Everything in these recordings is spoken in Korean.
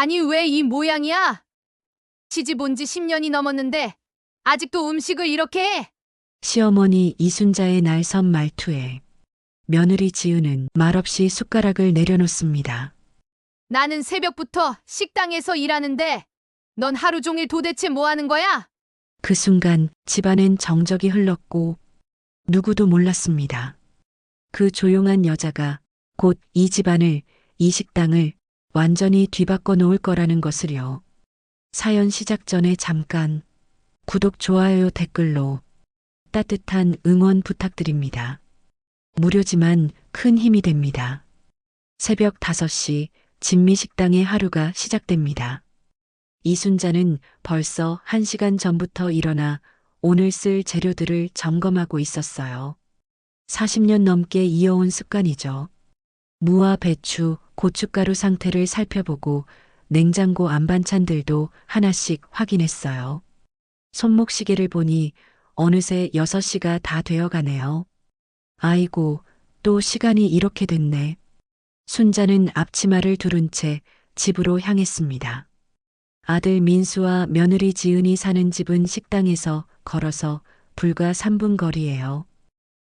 간이 왜 이 모양이야? 시집 온 지 10년이 넘었는데 아직도 음식을 이렇게 해? 시어머니 이순자의 날선 말투에 며느리 지은은 말없이 숟가락을 내려놓습니다. 나는 새벽부터 식당에서 일하는데 넌 하루 종일 도대체 뭐 하는 거야? 그 순간 집안엔 정적이 흘렀고 누구도 몰랐습니다. 그 조용한 여자가 곧 이 집안을, 이 식당을 완전히 뒤바꿔 놓을 거라는 것을요. 사연 시작 전에 잠깐 구독, 좋아요, 댓글로 따뜻한 응원 부탁드립니다. 무료지만 큰 힘이 됩니다. 새벽 5시 진미식당의 하루가 시작됩니다. 이순자는 벌써 1시간 전부터 일어나 오늘 쓸 재료들을 점검하고 있었어요. 40년 넘게 이어온 습관이죠. 무와 배추, 고춧가루 상태를 살펴보고 냉장고 안반찬들도 하나씩 확인했어요. 손목시계를 보니 어느새 6시가 다 되어 가네요. 아이고, 또 시간이 이렇게 됐네. 순자는 앞치마를 두른 채 집으로 향했습니다. 아들 민수와 며느리 지은이 사는 집은 식당에서 걸어서 불과 3분 거리예요.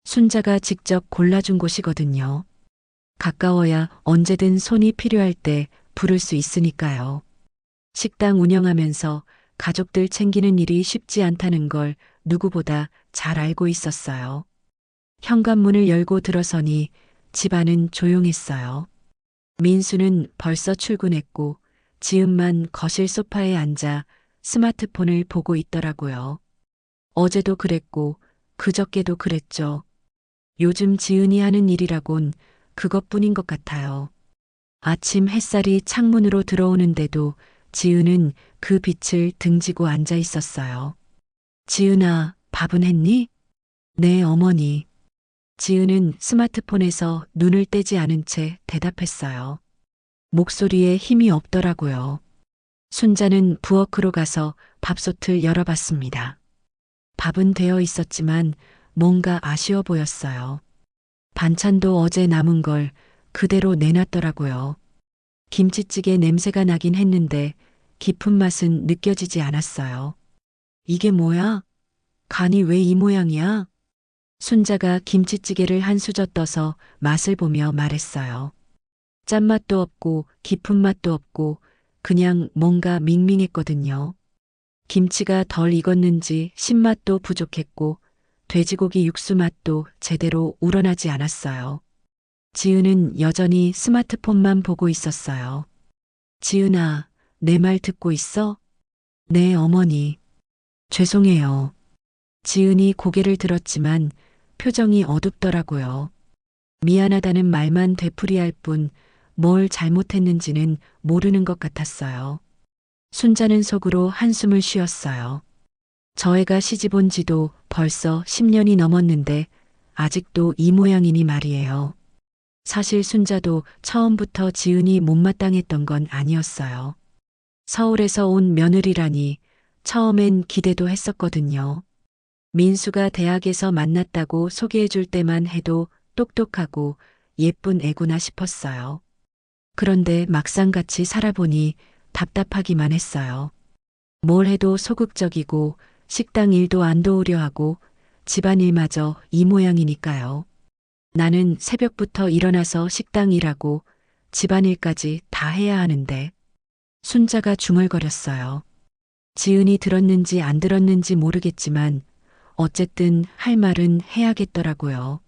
순자가 직접 골라준 곳이거든요. 가까워야 언제든 손이 필요할 때 부를 수 있으니까요. 식당 운영하면서 가족들 챙기는 일이 쉽지 않다는 걸 누구보다 잘 알고 있었어요. 현관문을 열고 들어서니 집안은 조용했어요. 민수는 벌써 출근했고 지은만 거실 소파에 앉아 스마트폰을 보고 있더라고요. 어제도 그랬고 그저께도 그랬죠. 요즘 지은이 하는 일이라곤 그것뿐인 것 같아요. 아침 햇살이 창문으로 들어오는데도 지은은 그 빛을 등지고 앉아 있었어요. 지은아, 밥은 했니? 네, 어머니. 지은은 스마트폰에서 눈을 떼지 않은 채 대답했어요. 목소리에 힘이 없더라고요. 순자는 부엌으로 가서 밥솥을 열어봤습니다. 밥은 되어 있었지만 뭔가 아쉬워 보였어요. 반찬도 어제 남은 걸 그대로 내놨더라고요. 김치찌개 냄새가 나긴 했는데 깊은 맛은 느껴지지 않았어요. 이게 뭐야? 간이 왜 이 모양이야? 순자가 김치찌개를 한 수저 떠서 맛을 보며 말했어요. 짠맛도 없고 깊은 맛도 없고 그냥 뭔가 밍밍했거든요. 김치가 덜 익었는지 신맛도 부족했고 돼지고기 육수 맛도 제대로 우러나지 않았어요. 지은은 여전히 스마트폰만 보고 있었어요. 지은아, 내 말 듣고 있어? 네, 어머니. 죄송해요. 지은이 고개를 들었지만 표정이 어둡더라고요. 미안하다는 말만 되풀이할 뿐 뭘 잘못했는지는 모르는 것 같았어요. 순자는 속으로 한숨을 쉬었어요. 저 애가 시집 온 지도 벌써 10년이 넘었는데 아직도 이 모양이니 말이에요. 사실 순자도 처음부터 지은이 못마땅했던 건 아니었어요. 서울에서 온 며느리라니 처음엔 기대도 했었거든요. 민수가 대학에서 만났다고 소개해 줄 때만 해도 똑똑하고 예쁜 애구나 싶었어요. 그런데 막상 같이 살아보니 답답하기만 했어요. 뭘 해도 소극적이고 식당 일도 안 도우려 하고 집안일마저 이 모양이니까요. 나는 새벽부터 일어나서 식당 일하고 집안일까지 다 해야 하는데 순자가 중얼거렸어요. 지은이 들었는지 안 들었는지 모르겠지만 어쨌든 할 말은 해야겠더라고요.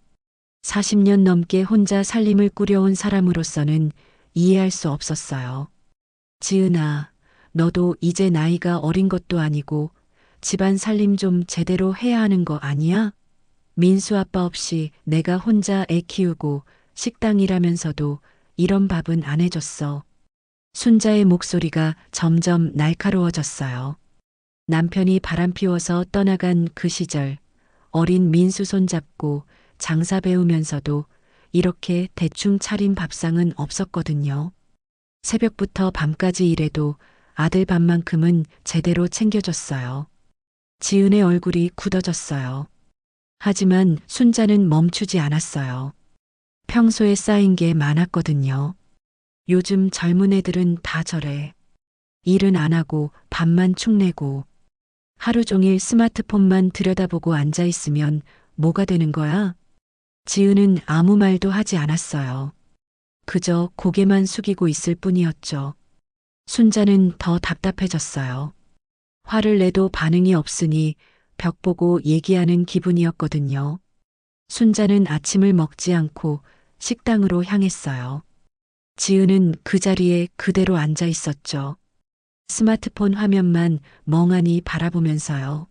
40년 넘게 혼자 살림을 꾸려온 사람으로서는 이해할 수 없었어요. 지은아, 너도 이제 나이가 어린 것도 아니고 집안 살림 좀 제대로 해야 하는 거 아니야? 민수 아빠 없이 내가 혼자 애 키우고 식당 일하면서도 이런 밥은 안 해줬어. 순자의 목소리가 점점 날카로워졌어요. 남편이 바람 피워서 떠나간 그 시절 어린 민수 손잡고 장사 배우면서도 이렇게 대충 차린 밥상은 없었거든요. 새벽부터 밤까지 일해도 아들 밥만큼은 제대로 챙겨줬어요. 지은의 얼굴이 굳어졌어요. 하지만 순자는 멈추지 않았어요. 평소에 쌓인 게 많았거든요. 요즘 젊은 애들은 다 저래. 일은 안 하고 밥만 축 내고 하루 종일 스마트폰만 들여다보고 앉아 있으면 뭐가 되는 거야? 지은은 아무 말도 하지 않았어요. 그저 고개만 숙이고 있을 뿐이었죠. 순자는 더 답답해졌어요. 화를 내도 반응이 없으니 벽 보고 얘기하는 기분이었거든요. 순자는 아침을 먹지 않고 식당으로 향했어요. 지은은 그 자리에 그대로 앉아 있었죠. 스마트폰 화면만 멍하니 바라보면서요.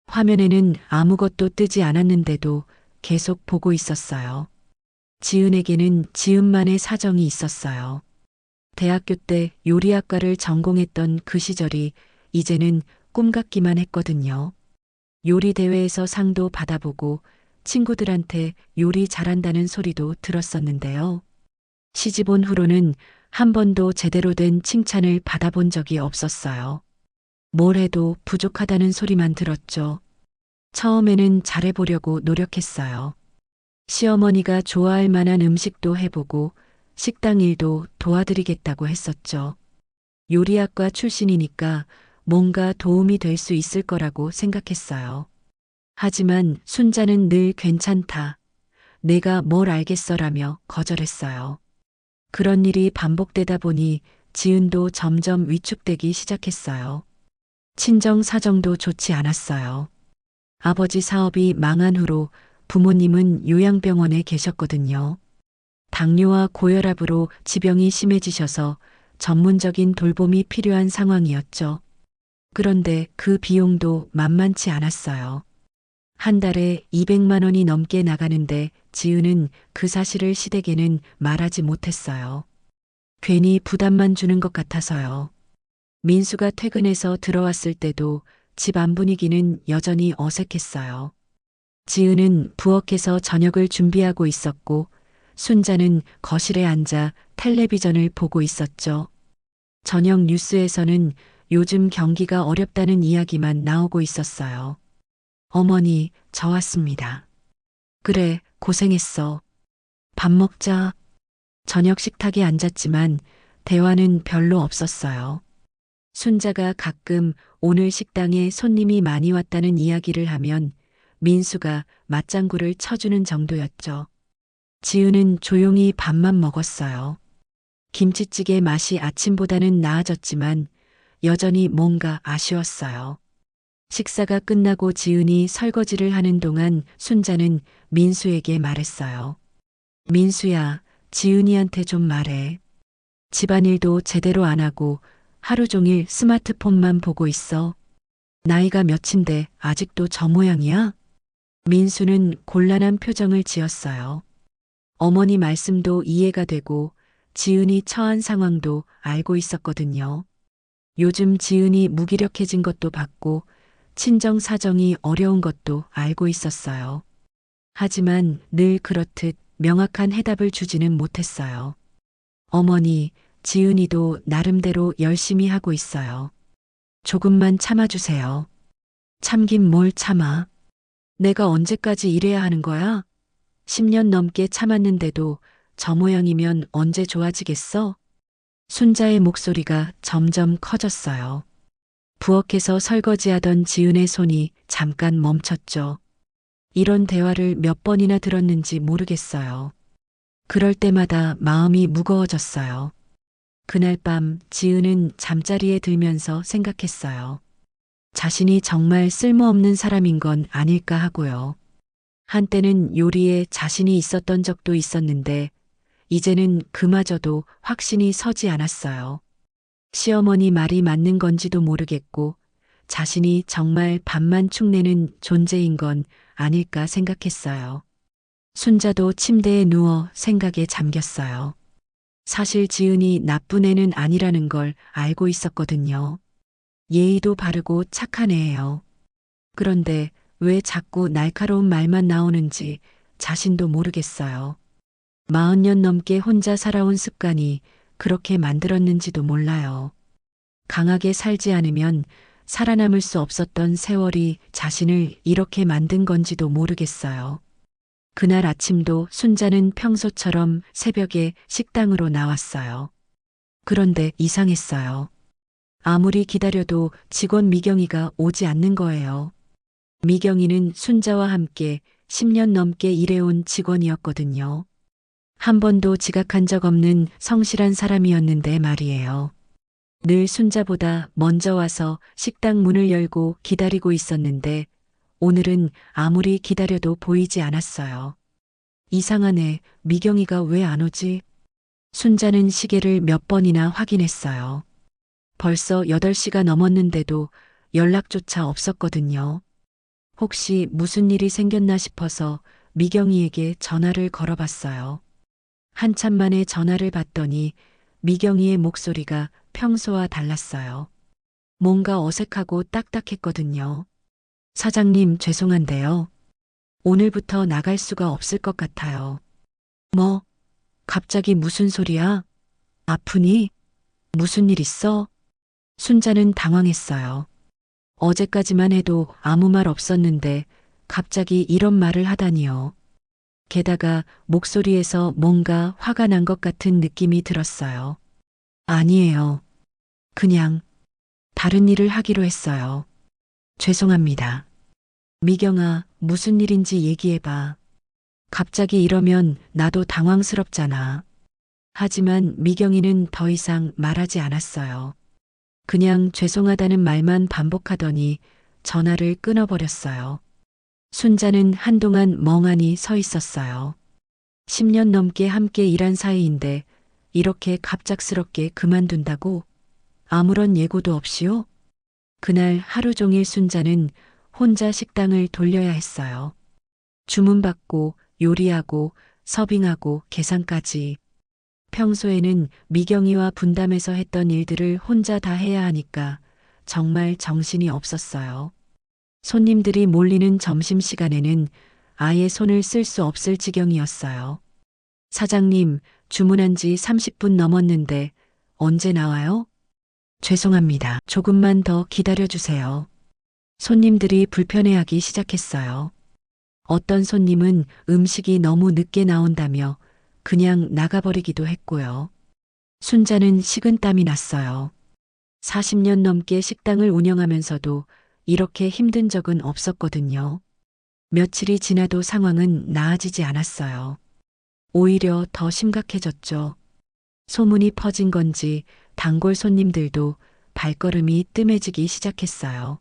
화면에는 아무것도 뜨지 않았는데도 계속 보고 있었어요. 지은에게는 지은만의 사정이 있었어요. 대학교 때 요리학과를 전공했던 그 시절이 이제는 꿈 같기만 했거든요. 요리 대회에서 상도 받아보고 친구들한테 요리 잘한다는 소리도 들었었는데요. 시집 온 후로는 한 번도 제대로 된 칭찬을 받아본 적이 없었어요. 뭘 해도 부족하다는 소리만 들었죠. 처음에는 잘해보려고 노력했어요. 시어머니가 좋아할 만한 음식도 해보고 식당 일도 도와드리겠다고 했었죠. 요리학과 출신이니까 뭔가 도움이 될 수 있을 거라고 생각했어요. 하지만 순자는 늘 괜찮다. 내가 뭘 알겠어라며 거절했어요. 그런 일이 반복되다 보니 지은도 점점 위축되기 시작했어요. 친정 사정도 좋지 않았어요. 아버지 사업이 망한 후로 부모님은 요양병원에 계셨거든요. 당뇨와 고혈압으로 지병이 심해지셔서 전문적인 돌봄이 필요한 상황이었죠. 그런데 그 비용도 만만치 않았어요. 한 달에 200만 원이 넘게 나가는데 지은은 그 사실을 시댁에는 말하지 못했어요. 괜히 부담만 주는 것 같아서요. 민수가 퇴근해서 들어왔을 때도 집 안 분위기는 여전히 어색했어요. 지은은 부엌에서 저녁을 준비하고 있었고 순자는 거실에 앉아 텔레비전을 보고 있었죠. 저녁 뉴스에서는 요즘 경기가 어렵다는 이야기만 나오고 있었어요. 어머니, 저 왔습니다. 그래, 고생했어. 밥 먹자. 저녁 식탁에 앉았지만 대화는 별로 없었어요. 순자가 가끔 오늘 식당에 손님이 많이 왔다는 이야기를 하면 민수가 맞장구를 쳐주는 정도였죠. 지은은 조용히 밥만 먹었어요. 김치찌개 맛이 아침보다는 나아졌지만 여전히 뭔가 아쉬웠어요. 식사가 끝나고 지은이 설거지를 하는 동안 순자는 민수에게 말했어요. 민수야, 지은이한테 좀 말해. 집안일도 제대로 안 하고 하루 종일 스마트폰만 보고 있어. 나이가 몇인데 아직도 저 모양이야? 민수는 곤란한 표정을 지었어요. 어머니 말씀도 이해가 되고 지은이 처한 상황도 알고 있었거든요. 요즘 지은이 무기력해진 것도 봤고 친정 사정이 어려운 것도 알고 있었어요. 하지만 늘 그렇듯 명확한 해답을 주지는 못했어요. 어머니, 지은이도 나름대로 열심히 하고 있어요. 조금만 참아주세요. 참긴 뭘 참아. 내가 언제까지 이래야 하는 거야? 10년 넘게 참았는데도 저 모양이면 언제 좋아지겠어? 순자의 목소리가 점점 커졌어요. 부엌에서 설거지하던 지은의 손이 잠깐 멈췄죠. 이런 대화를 몇 번이나 들었는지 모르겠어요. 그럴 때마다 마음이 무거워졌어요. 그날 밤 지은은 잠자리에 들면서 생각했어요. 자신이 정말 쓸모없는 사람인 건 아닐까 하고요. 한때는 요리에 자신이 있었던 적도 있었는데 이제는 그마저도 확신이 서지 않았어요. 시어머니 말이 맞는 건지도 모르겠고 자신이 정말 밥만 축내는 존재인 건 아닐까 생각했어요. 순자도 침대에 누워 생각에 잠겼어요. 사실 지은이 나쁜 애는 아니라는 걸 알고 있었거든요. 예의도 바르고 착한 애예요. 그런데 왜 자꾸 날카로운 말만 나오는지 자신도 모르겠어요. 40년 넘게 혼자 살아온 습관이 그렇게 만들었는지도 몰라요. 강하게 살지 않으면 살아남을 수 없었던 세월이 자신을 이렇게 만든 건지도 모르겠어요. 그날 아침도 순자는 평소처럼 새벽에 식당으로 나왔어요. 그런데 이상했어요. 아무리 기다려도 직원 미경이가 오지 않는 거예요. 미경이는 순자와 함께 10년 넘게 일해온 직원이었거든요. 한 번도 지각한 적 없는 성실한 사람이었는데 말이에요. 늘 순자보다 먼저 와서 식당 문을 열고 기다리고 있었는데 오늘은 아무리 기다려도 보이지 않았어요. 이상하네. 미경이가 왜 안 오지? 순자는 시계를 몇 번이나 확인했어요. 벌써 8시가 넘었는데도 연락조차 없었거든요. 혹시 무슨 일이 생겼나 싶어서 미경이에게 전화를 걸어봤어요. 한참 만에 전화를 받더니 미경이의 목소리가 평소와 달랐어요. 뭔가 어색하고 딱딱했거든요. 사장님, 죄송한데요. 오늘부터 나갈 수가 없을 것 같아요. 뭐? 갑자기 무슨 소리야? 아프니? 무슨 일 있어? 순자는 당황했어요. 어제까지만 해도 아무 말 없었는데 갑자기 이런 말을 하다니요. 게다가 목소리에서 뭔가 화가 난 것 같은 느낌이 들었어요. 아니에요. 그냥 다른 일을 하기로 했어요. 죄송합니다. 미경아, 무슨 일인지 얘기해봐. 갑자기 이러면 나도 당황스럽잖아. 하지만 미경이는 더 이상 말하지 않았어요. 그냥 죄송하다는 말만 반복하더니 전화를 끊어버렸어요. 순자는 한동안 멍하니 서 있었어요. 10년 넘게 함께 일한 사이인데 이렇게 갑작스럽게 그만둔다고? 아무런 예고도 없이요? 그날 하루 종일 순자는 혼자 식당을 돌려야 했어요. 주문받고 요리하고 서빙하고 계산까지. 평소에는 미경이와 분담해서 했던 일들을 혼자 다 해야 하니까 정말 정신이 없었어요. 손님들이 몰리는 점심시간에는 아예 손을 쓸 수 없을 지경이었어요. 사장님, 주문한 지 30분 넘었는데 언제 나와요? 죄송합니다. 조금만 더 기다려주세요. 손님들이 불편해하기 시작했어요. 어떤 손님은 음식이 너무 늦게 나온다며 그냥 나가버리기도 했고요. 순자는 식은땀이 났어요. 40년 넘게 식당을 운영하면서도 이렇게 힘든 적은 없었거든요. 며칠이 지나도 상황은 나아지지 않았어요. 오히려 더 심각해졌죠. 소문이 퍼진 건지 단골 손님들도 발걸음이 뜸해지기 시작했어요.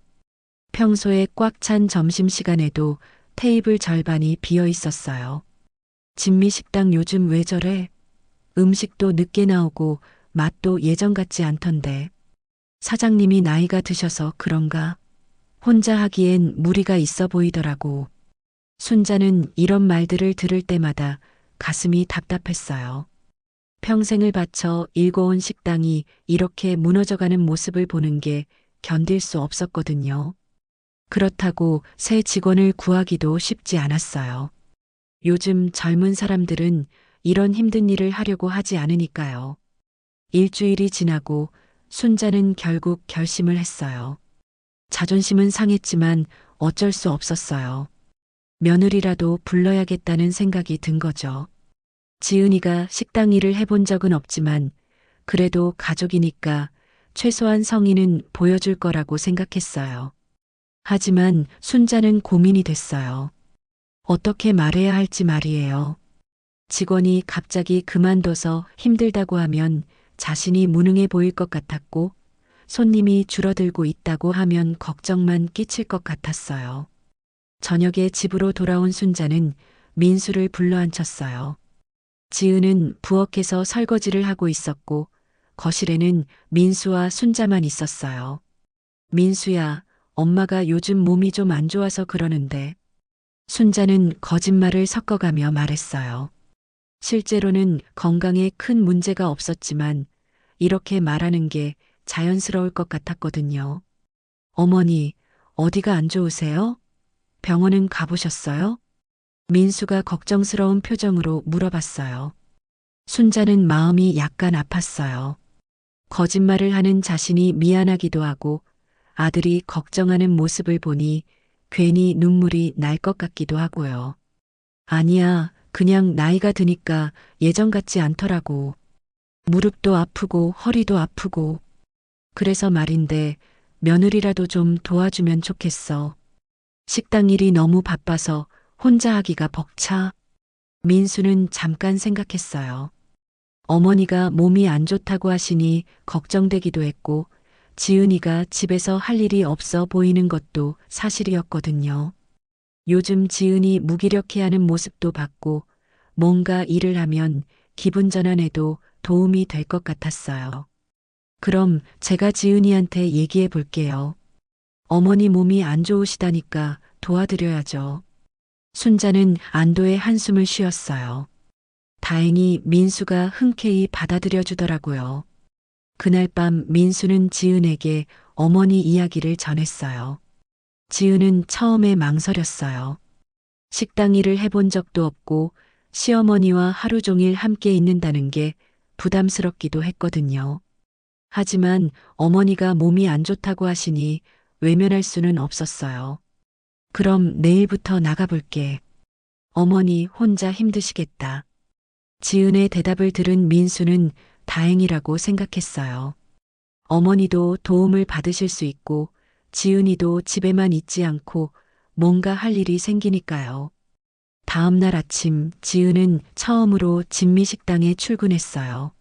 평소에 꽉 찬 점심시간에도 테이블 절반이 비어 있었어요. 진미식당 요즘 왜 저래? 음식도 늦게 나오고 맛도 예전 같지 않던데. 사장님이 나이가 드셔서 그런가? 혼자 하기엔 무리가 있어 보이더라고. 순자는 이런 말들을 들을 때마다 가슴이 답답했어요. 평생을 바쳐 일궈온 식당이 이렇게 무너져가는 모습을 보는 게 견딜 수 없었거든요. 그렇다고 새 직원을 구하기도 쉽지 않았어요. 요즘 젊은 사람들은 이런 힘든 일을 하려고 하지 않으니까요. 일주일이 지나고 순자는 결국 결심을 했어요. 자존심은 상했지만 어쩔 수 없었어요. 며느리라도 불러야겠다는 생각이 든 거죠. 지은이가 식당 일을 해본 적은 없지만 그래도 가족이니까 최소한 성의는 보여줄 거라고 생각했어요. 하지만 순자는 고민이 됐어요. 어떻게 말해야 할지 말이에요. 직원이 갑자기 그만둬서 힘들다고 하면 자신이 무능해 보일 것 같았고 손님이 줄어들고 있다고 하면 걱정만 끼칠 것 같았어요. 저녁에 집으로 돌아온 순자는 민수를 불러앉혔어요. 지은은 부엌에서 설거지를 하고 있었고 거실에는 민수와 순자만 있었어요. 민수야, 엄마가 요즘 몸이 좀 안 좋아서 그러는데. 순자는 거짓말을 섞어가며 말했어요. 실제로는 건강에 큰 문제가 없었지만 이렇게 말하는 게 자연스러울 것 같았거든요. 어머니, 어디가 안 좋으세요? 병원은 가보셨어요? 민수가 걱정스러운 표정으로 물어봤어요. 순자는 마음이 약간 아팠어요. 거짓말을 하는 자신이 미안하기도 하고 아들이 걱정하는 모습을 보니 괜히 눈물이 날 것 같기도 하고요. 아니야, 그냥 나이가 드니까 예전 같지 않더라고. 무릎도 아프고 허리도 아프고. 그래서 말인데 며느리라도 좀 도와주면 좋겠어. 식당 일이 너무 바빠서 혼자 하기가 벅차. 민수는 잠깐 생각했어요. 어머니가 몸이 안 좋다고 하시니 걱정되기도 했고 지은이가 집에서 할 일이 없어 보이는 것도 사실이었거든요. 요즘 지은이 무기력해하는 모습도 봤고 뭔가 일을 하면 기분 전환에도 도움이 될 것 같았어요. 그럼 제가 지은이한테 얘기해 볼게요. 어머니 몸이 안 좋으시다니까 도와드려야죠. 순자는 안도의 한숨을 쉬었어요. 다행히 민수가 흔쾌히 받아들여 주더라고요. 그날 밤 민수는 지은에게 어머니 이야기를 전했어요. 지은은 처음에 망설였어요. 식당 일을 해본 적도 없고 시어머니와 하루 종일 함께 있는다는 게 부담스럽기도 했거든요. 하지만 어머니가 몸이 안 좋다고 하시니 외면할 수는 없었어요. 그럼 내일부터 나가볼게. 어머니 혼자 힘드시겠다. 지은의 대답을 들은 민수는 다행이라고 생각했어요. 어머니도 도움을 받으실 수 있고 지은이도 집에만 있지 않고 뭔가 할 일이 생기니까요. 다음 날 아침 지은은 처음으로 진미식당에 출근했어요.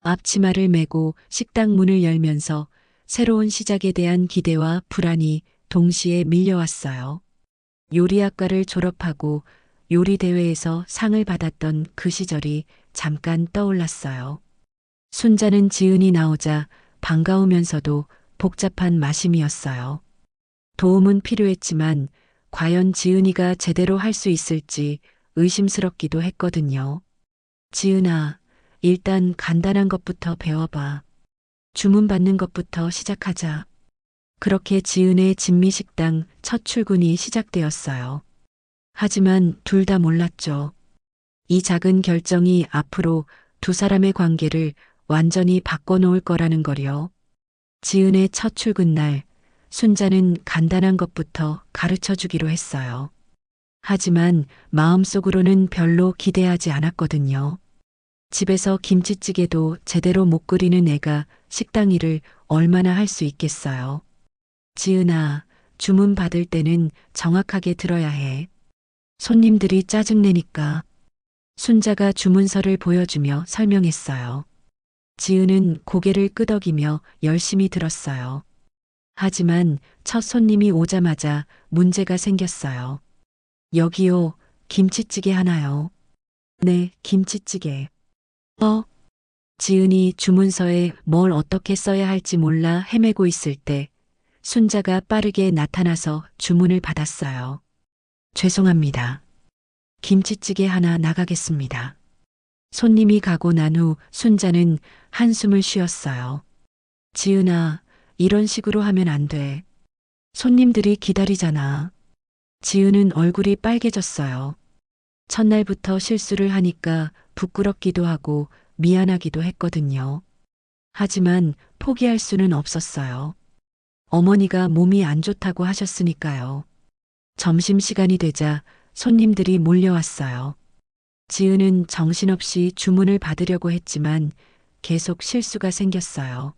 앞치마를 메고 식당 문을 열면서 새로운 시작에 대한 기대와 불안이 동시에 밀려왔어요. 요리학과를 졸업하고 요리대회에서 상을 받았던 그 시절이 잠깐 떠올랐어요. 순자는 지은이 나오자 반가우면서도 복잡한 마심이었어요. 도움은 필요했지만 과연 지은이가 제대로 할 수 있을지 의심스럽기도 했거든요. 지은아, 일단 간단한 것부터 배워봐. 주문 받는 것부터 시작하자. 그렇게 지은의 진미식당 첫 출근이 시작되었어요. 하지만 둘 다 몰랐죠. 이 작은 결정이 앞으로 두 사람의 관계를 완전히 바꿔놓을 거라는 거요. 지은의 첫 출근 날, 순자는 간단한 것부터 가르쳐 주기로 했어요. 하지만 마음속으로는 별로 기대하지 않았거든요. 집에서 김치찌개도 제대로 못 끓이는 애가 식당 일을 얼마나 할 수 있겠어요. 지은아, 주문 받을 때는 정확하게 들어야 해. 손님들이 짜증내니까. 순자가 주문서를 보여주며 설명했어요. 지은은 고개를 끄덕이며 열심히 들었어요. 하지만 첫 손님이 오자마자 문제가 생겼어요. 여기요, 김치찌개 하나요. 네, 김치찌개. 지은이 주문서에 뭘 어떻게 써야 할지 몰라 헤매고 있을 때 순자가 빠르게 나타나서 주문을 받았어요. 죄송합니다. 김치찌개 하나 나가겠습니다. 손님이 가고 난 후 순자는 한숨을 쉬었어요. 지은아, 이런 식으로 하면 안 돼. 손님들이 기다리잖아. 지은은 얼굴이 빨개졌어요. 첫날부터 실수를 하니까 부끄럽기도 하고 미안하기도 했거든요. 하지만 포기할 수는 없었어요. 어머니가 몸이 안 좋다고 하셨으니까요. 점심시간이 되자 손님들이 몰려왔어요. 지은은 정신없이 주문을 받으려고 했지만 계속 실수가 생겼어요.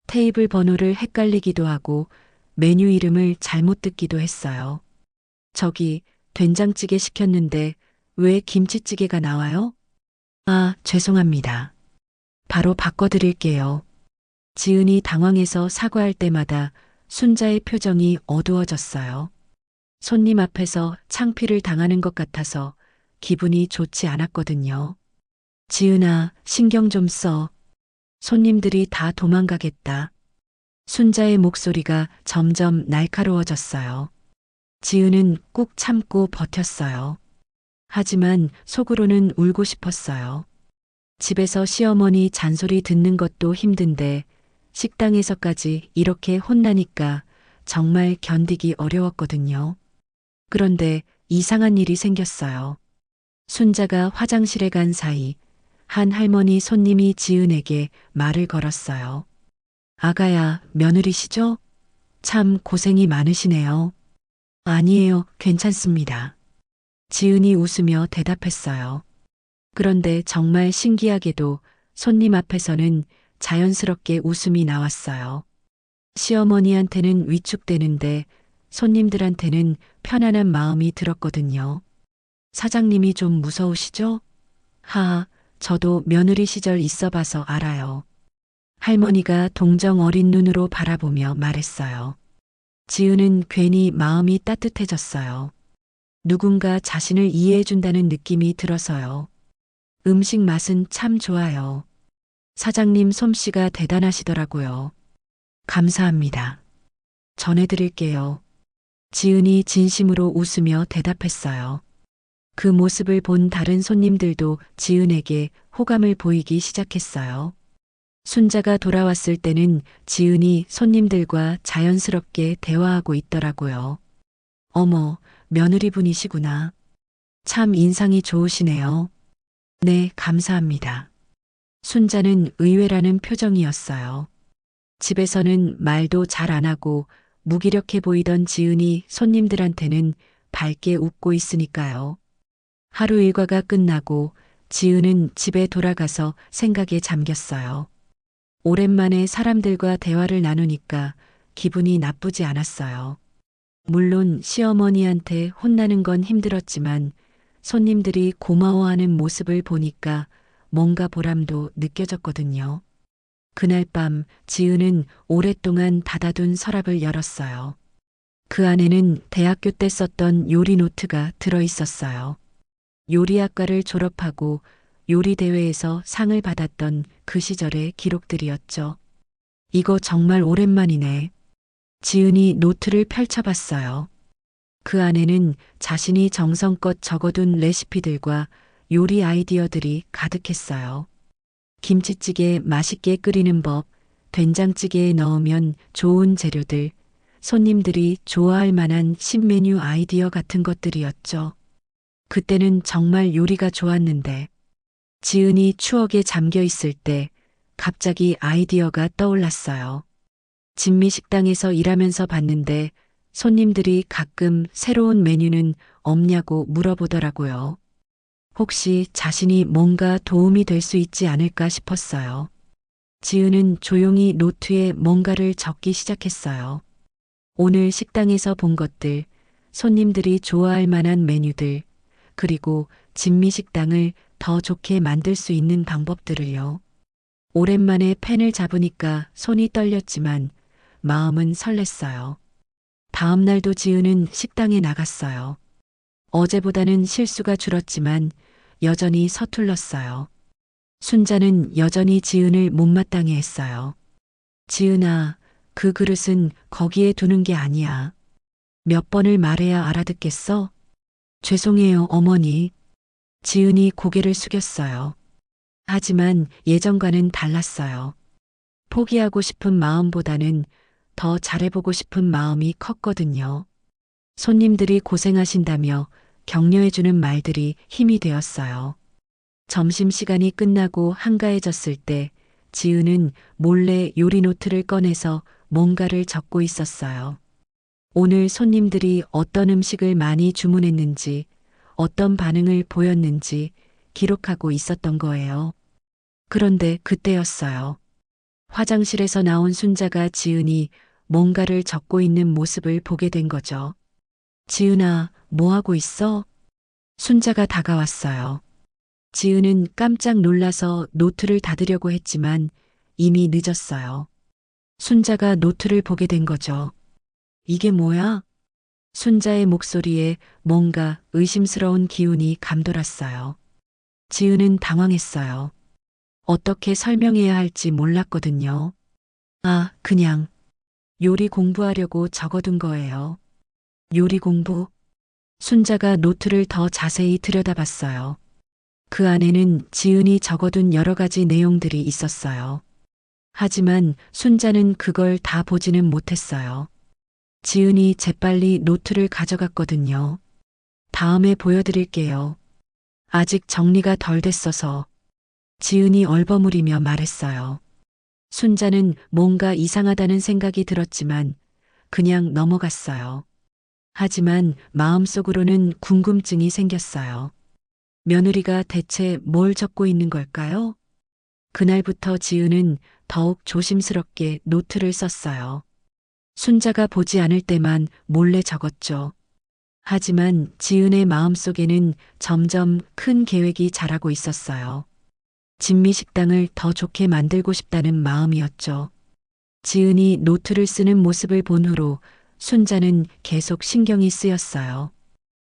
테이블 번호를 헷갈리기도 하고 메뉴 이름을 잘못 듣기도 했어요. 저기 된장찌개 시켰는데 왜 김치찌개가 나와요? 아, 죄송합니다. 바로 바꿔드릴게요. 지은이 당황해서 사과할 때마다 순자의 표정이 어두워졌어요. 손님 앞에서 창피를 당하는 것 같아서 기분이 좋지 않았거든요. 지은아, 신경 좀 써. 손님들이 다 도망가겠다. 순자의 목소리가 점점 날카로워졌어요. 지은은 꾹 참고 버텼어요. 하지만 속으로는 울고 싶었어요. 집에서 시어머니 잔소리 듣는 것도 힘든데 식당에서까지 이렇게 혼나니까 정말 견디기 어려웠거든요. 그런데 이상한 일이 생겼어요. 순자가 화장실에 간 사이 한 할머니 손님이 지은에게 말을 걸었어요. 아가야, 며느리시죠? 참 고생이 많으시네요. 아니에요, 괜찮습니다. 지은이 웃으며 대답했어요. 그런데 정말 신기하게도 손님 앞에서는 자연스럽게 웃음이 나왔어요. 시어머니한테는 위축되는데 손님들한테는 편안한 마음이 들었거든요. 사장님이 좀 무서우시죠? 하하, 저도 며느리 시절 있어 봐서 알아요. 할머니가 동정 어린 눈으로 바라보며 말했어요. 지은은 괜히 마음이 따뜻해졌어요. 누군가 자신을 이해해준다는 느낌이 들어서요. 음식 맛은 참 좋아요. 사장님 솜씨가 대단하시더라고요. 감사합니다. 전해드릴게요. 지은이 진심으로 웃으며 대답했어요. 그 모습을 본 다른 손님들도 지은에게 호감을 보이기 시작했어요. 순자가 돌아왔을 때는 지은이 손님들과 자연스럽게 대화하고 있더라고요. 어머, 며느리분이시구나. 참 인상이 좋으시네요. 네, 감사합니다. 순자는 의외라는 표정이었어요. 집에서는 말도 잘 안 하고 무기력해 보이던 지은이 손님들한테는 밝게 웃고 있으니까요. 하루 일과가 끝나고 지은은 집에 돌아가서 생각에 잠겼어요. 오랜만에 사람들과 대화를 나누니까 기분이 나쁘지 않았어요. 물론 시어머니한테 혼나는 건 힘들었지만 손님들이 고마워하는 모습을 보니까 뭔가 보람도 느껴졌거든요. 그날 밤 지은은 오랫동안 닫아둔 서랍을 열었어요. 그 안에는 대학교 때 썼던 요리 노트가 들어 있었어요. 요리학과를 졸업하고 요리대회에서 상을 받았던 그 시절의 기록들이었죠. 이거 정말 오랜만이네. 지은이 노트를 펼쳐봤어요. 그 안에는 자신이 정성껏 적어둔 레시피들과 요리 아이디어들이 가득했어요. 김치찌개 맛있게 끓이는 법, 된장찌개에 넣으면 좋은 재료들, 손님들이 좋아할 만한 신메뉴 아이디어 같은 것들이었죠. 그때는 정말 요리가 좋았는데, 지은이 추억에 잠겨 있을 때 갑자기 아이디어가 떠올랐어요. 진미식당에서 일하면서 봤는데 손님들이 가끔 새로운 메뉴는 없냐고 물어보더라고요. 혹시 자신이 뭔가 도움이 될 수 있지 않을까 싶었어요. 지은은 조용히 노트에 뭔가를 적기 시작했어요. 오늘 식당에서 본 것들, 손님들이 좋아할 만한 메뉴들, 그리고 진미식당을 더 좋게 만들 수 있는 방법들을요. 오랜만에 펜을 잡으니까 손이 떨렸지만 마음은 설렜어요. 다음 날도 지은은 식당에 나갔어요. 어제보다는 실수가 줄었지만 여전히 서툴렀어요. 순자는 여전히 지은을 못마땅해 했어요. 지은아, 그 그릇은 거기에 두는 게 아니야. 몇 번을 말해야 알아듣겠어? 죄송해요, 어머니. 지은이 고개를 숙였어요. 하지만 예전과는 달랐어요. 포기하고 싶은 마음보다는 더 잘해보고 싶은 마음이 컸거든요. 손님들이 고생하신다며 격려해주는 말들이 힘이 되었어요. 점심시간이 끝나고 한가해졌을 때 지은은 몰래 요리 노트를 꺼내서 뭔가를 적고 있었어요. 오늘 손님들이 어떤 음식을 많이 주문했는지, 어떤 반응을 보였는지 기록하고 있었던 거예요. 그런데 그때였어요. 화장실에서 나온 순자가 지은이 뭔가를 적고 있는 모습을 보게 된 거죠. 지은아, 뭐 하고 있어? 순자가 다가왔어요. 지은은 깜짝 놀라서 노트를 닫으려고 했지만 이미 늦었어요. 순자가 노트를 보게 된 거죠. 이게 뭐야? 순자의 목소리에 뭔가 의심스러운 기운이 감돌았어요. 지은은 당황했어요. 어떻게 설명해야 할지 몰랐거든요. 아, 그냥 요리 공부하려고 적어둔 거예요. 요리 공부? 순자가 노트를 더 자세히 들여다봤어요. 그 안에는 지은이 적어둔 여러 가지 내용들이 있었어요. 하지만 순자는 그걸 다 보지는 못했어요. 지은이 재빨리 노트를 가져갔거든요. 다음에 보여드릴게요. 아직 정리가 덜 됐어서. 지은이 얼버무리며 말했어요. 순자는 뭔가 이상하다는 생각이 들었지만 그냥 넘어갔어요. 하지만 마음속으로는 궁금증이 생겼어요. 며느리가 대체 뭘 적고 있는 걸까요? 그날부터 지은은 더욱 조심스럽게 노트를 썼어요. 순자가 보지 않을 때만 몰래 적었죠. 하지만 지은의 마음속에는 점점 큰 계획이 자라고 있었어요. 진미 식당을 더 좋게 만들고 싶다는 마음이었죠. 지은이 노트를 쓰는 모습을 본 후로 순자는 계속 신경이 쓰였어요.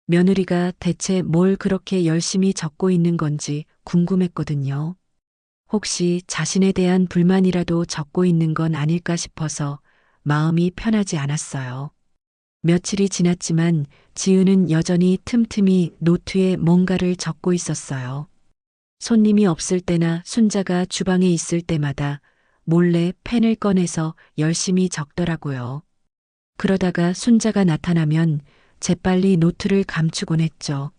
며느리가 대체 뭘 그렇게 열심히 적고 있는 건지 궁금했거든요. 혹시 자신에 대한 불만이라도 적고 있는 건 아닐까 싶어서 마음이 편하지 않았어요. 며칠이 지났지만 지은은 여전히 틈틈이 노트에 뭔가를 적고 있었어요. 손님이 없을 때나 순자가 주방에 있을 때마다 몰래 펜을 꺼내서 열심히 적더라고요. 그러다가 순자가 나타나면 재빨리 노트를 감추곤 했죠.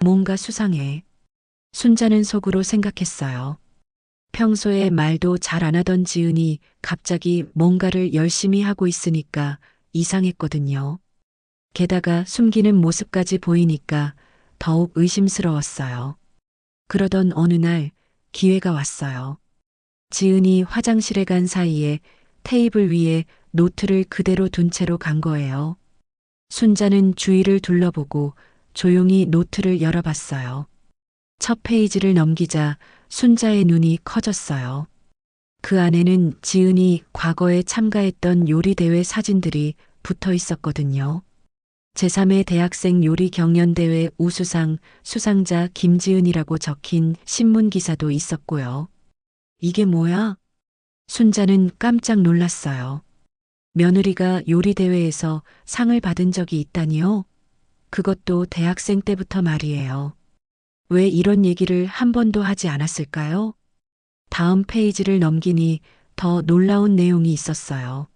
뭔가 수상해. 순자는 속으로 생각했어요. 평소에 말도 잘 안 하던 지은이 갑자기 뭔가를 열심히 하고 있으니까 이상했거든요. 게다가 숨기는 모습까지 보이니까 더욱 의심스러웠어요. 그러던 어느 날 기회가 왔어요. 지은이 화장실에 간 사이에 테이블 위에 노트를 그대로 둔 채로 간 거예요. 순자는 주위를 둘러보고 조용히 노트를 열어봤어요. 첫 페이지를 넘기자 순자의 눈이 커졌어요. 그 안에는 지은이 과거에 참가했던 요리대회 사진들이 붙어 있었거든요. 제3회 대학생 요리 경연대회 우수상 수상자 김지은이라고 적힌 신문 기사도 있었고요. 이게 뭐야? 순자는 깜짝 놀랐어요. 며느리가 요리대회에서 상을 받은 적이 있다니요? 그것도 대학생 때부터 말이에요. 왜 이런 얘기를 한 번도 하지 않았을까요? 다음 페이지를 넘기니 더 놀라운 내용이 있었어요.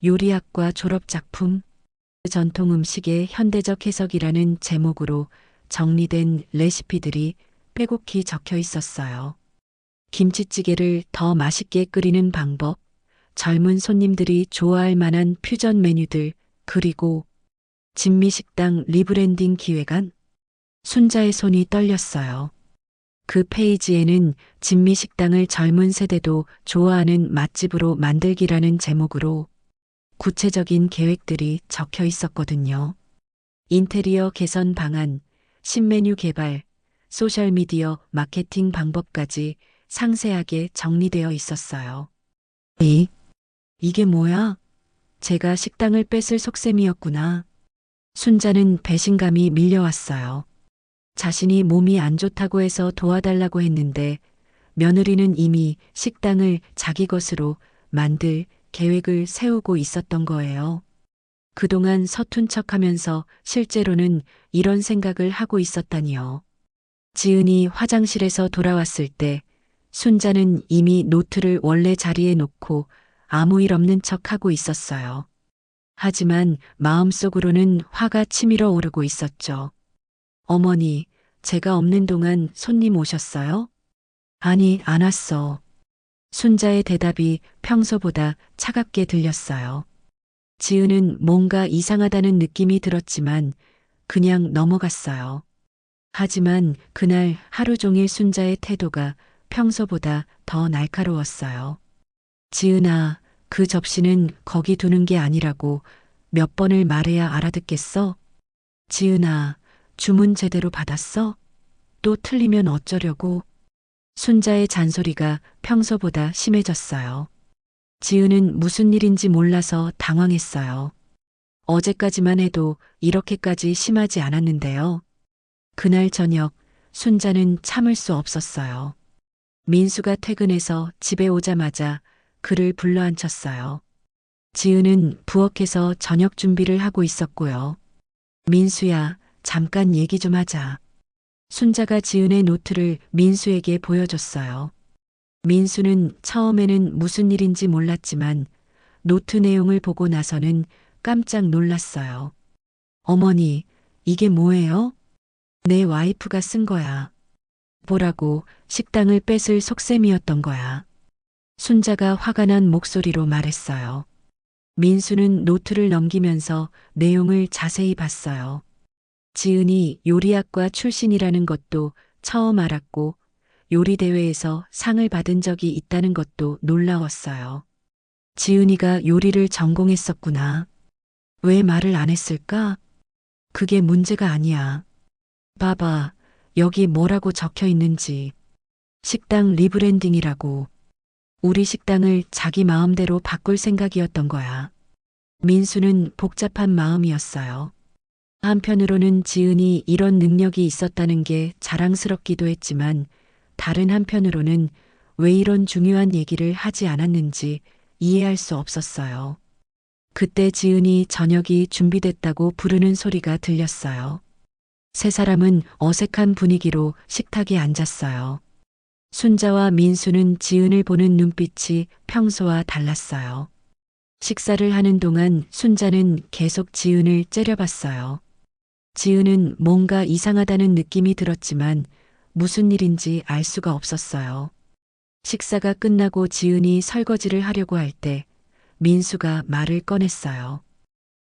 요리학과 졸업작품, 전통 음식의 현대적 해석이라는 제목으로 정리된 레시피들이 빼곡히 적혀 있었어요. 김치찌개를 더 맛있게 끓이는 방법, 젊은 손님들이 좋아할 만한 퓨전 메뉴들, 그리고 진미식당 리브랜딩 기획안? 순자의 손이 떨렸어요. 그 페이지에는 진미식당을 젊은 세대도 좋아하는 맛집으로 만들기라는 제목으로 구체적인 계획들이 적혀 있었거든요. 인테리어 개선 방안, 신메뉴 개발, 소셜미디어 마케팅 방법까지 상세하게 정리되어 있었어요. 이게 뭐야? 제가 식당을 뺏을 속셈이었구나. 순자는 배신감이 밀려왔어요. 자신이 몸이 안 좋다고 해서 도와달라고 했는데 며느리는 이미 식당을 자기 것으로 만들 계획을 세우고 있었던 거예요. 그동안 서툰 척하면서 실제로는 이런 생각을 하고 있었다니요. 지은이 화장실에서 돌아왔을 때 순자는 이미 노트를 원래 자리에 놓고 아무 일 없는 척하고 있었어요. 하지만 마음속으로는 화가 치밀어 오르고 있었죠. 어머니, 제가 없는 동안 손님 오셨어요? 아니, 안 왔어. 순자의 대답이 평소보다 차갑게 들렸어요. 지은은 뭔가 이상하다는 느낌이 들었지만 그냥 넘어갔어요. 하지만 그날 하루 종일 순자의 태도가 평소보다 더 날카로웠어요. 지은아, 그 접시는 거기 두는 게 아니라고 몇 번을 말해야 알아듣겠어? 지은아, 주문 제대로 받았어? 또 틀리면 어쩌려고? 순자의 잔소리가 평소보다 심해졌어요. 지은은 무슨 일인지 몰라서 당황했어요. 어제까지만 해도 이렇게까지 심하지 않았는데요. 그날 저녁 순자는 참을 수 없었어요. 민수가 퇴근해서 집에 오자마자 그를 불러앉혔어요. 지은은 부엌에서 저녁 준비를 하고 있었고요. 민수야, 잠깐 얘기 좀 하자. 순자가 지은의 노트를 민수에게 보여줬어요. 민수는 처음에는 무슨 일인지 몰랐지만 노트 내용을 보고 나서는 깜짝 놀랐어요. 어머니, 이게 뭐예요? 내 와이프가 쓴 거야. 보라고 식당을 뺏을 속셈이었던 거야. 순자가 화가 난 목소리로 말했어요. 민수는 노트를 넘기면서 내용을 자세히 봤어요. 지은이 요리학과 출신이라는 것도 처음 알았고 요리 대회에서 상을 받은 적이 있다는 것도 놀라웠어요. 지은이가 요리를 전공했었구나. 왜 말을 안 했을까? 그게 문제가 아니야. 봐봐, 여기 뭐라고 적혀 있는지. 식당 리브랜딩이라고. 우리 식당을 자기 마음대로 바꿀 생각이었던 거야. 민수는 복잡한 마음이었어요. 한편으로는 지은이 이런 능력이 있었다는 게 자랑스럽기도 했지만 다른 한편으로는 왜 이런 중요한 얘기를 하지 않았는지 이해할 수 없었어요. 그때 지은이 저녁이 준비됐다고 부르는 소리가 들렸어요. 세 사람은 어색한 분위기로 식탁에 앉았어요. 순자와 민수는 지은을 보는 눈빛이 평소와 달랐어요. 식사를 하는 동안 순자는 계속 지은을 째려봤어요. 지은은 뭔가 이상하다는 느낌이 들었지만 무슨 일인지 알 수가 없었어요. 식사가 끝나고 지은이 설거지를 하려고 할 때 민수가 말을 꺼냈어요.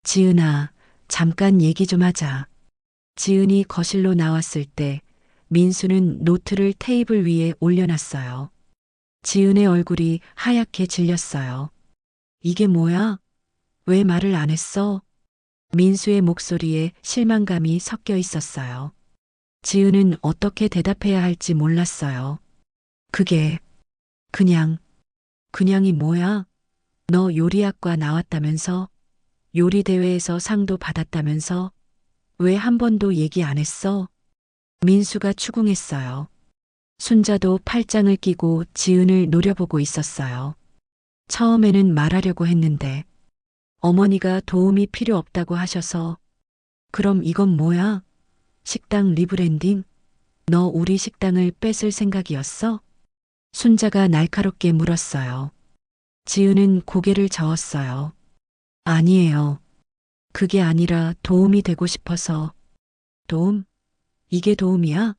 지은아, 잠깐 얘기 좀 하자. 지은이 거실로 나왔을 때 민수는 노트를 테이블 위에 올려놨어요. 지은의 얼굴이 하얗게 질렸어요. 이게 뭐야? 왜 말을 안 했어? 민수의 목소리에 실망감이 섞여 있었어요. 지은은 어떻게 대답해야 할지 몰랐어요. 그냥이 뭐야? 너 요리학과 나왔다면서? 요리 대회에서 상도 받았다면서? 왜 한 번도 얘기 안 했어? 민수가 추궁했어요. 순자도 팔짱을 끼고 지은을 노려보고 있었어요. 처음에는 말하려고 했는데 어머니가 도움이 필요 없다고 하셔서. 그럼 이건 뭐야? 식당 리브랜딩? 너 우리 식당을 뺏을 생각이었어? 순자가 날카롭게 물었어요. 지은은 고개를 저었어요. 아니에요. 그게 아니라 도움이 되고 싶어서. 도움? 이게 도움이야?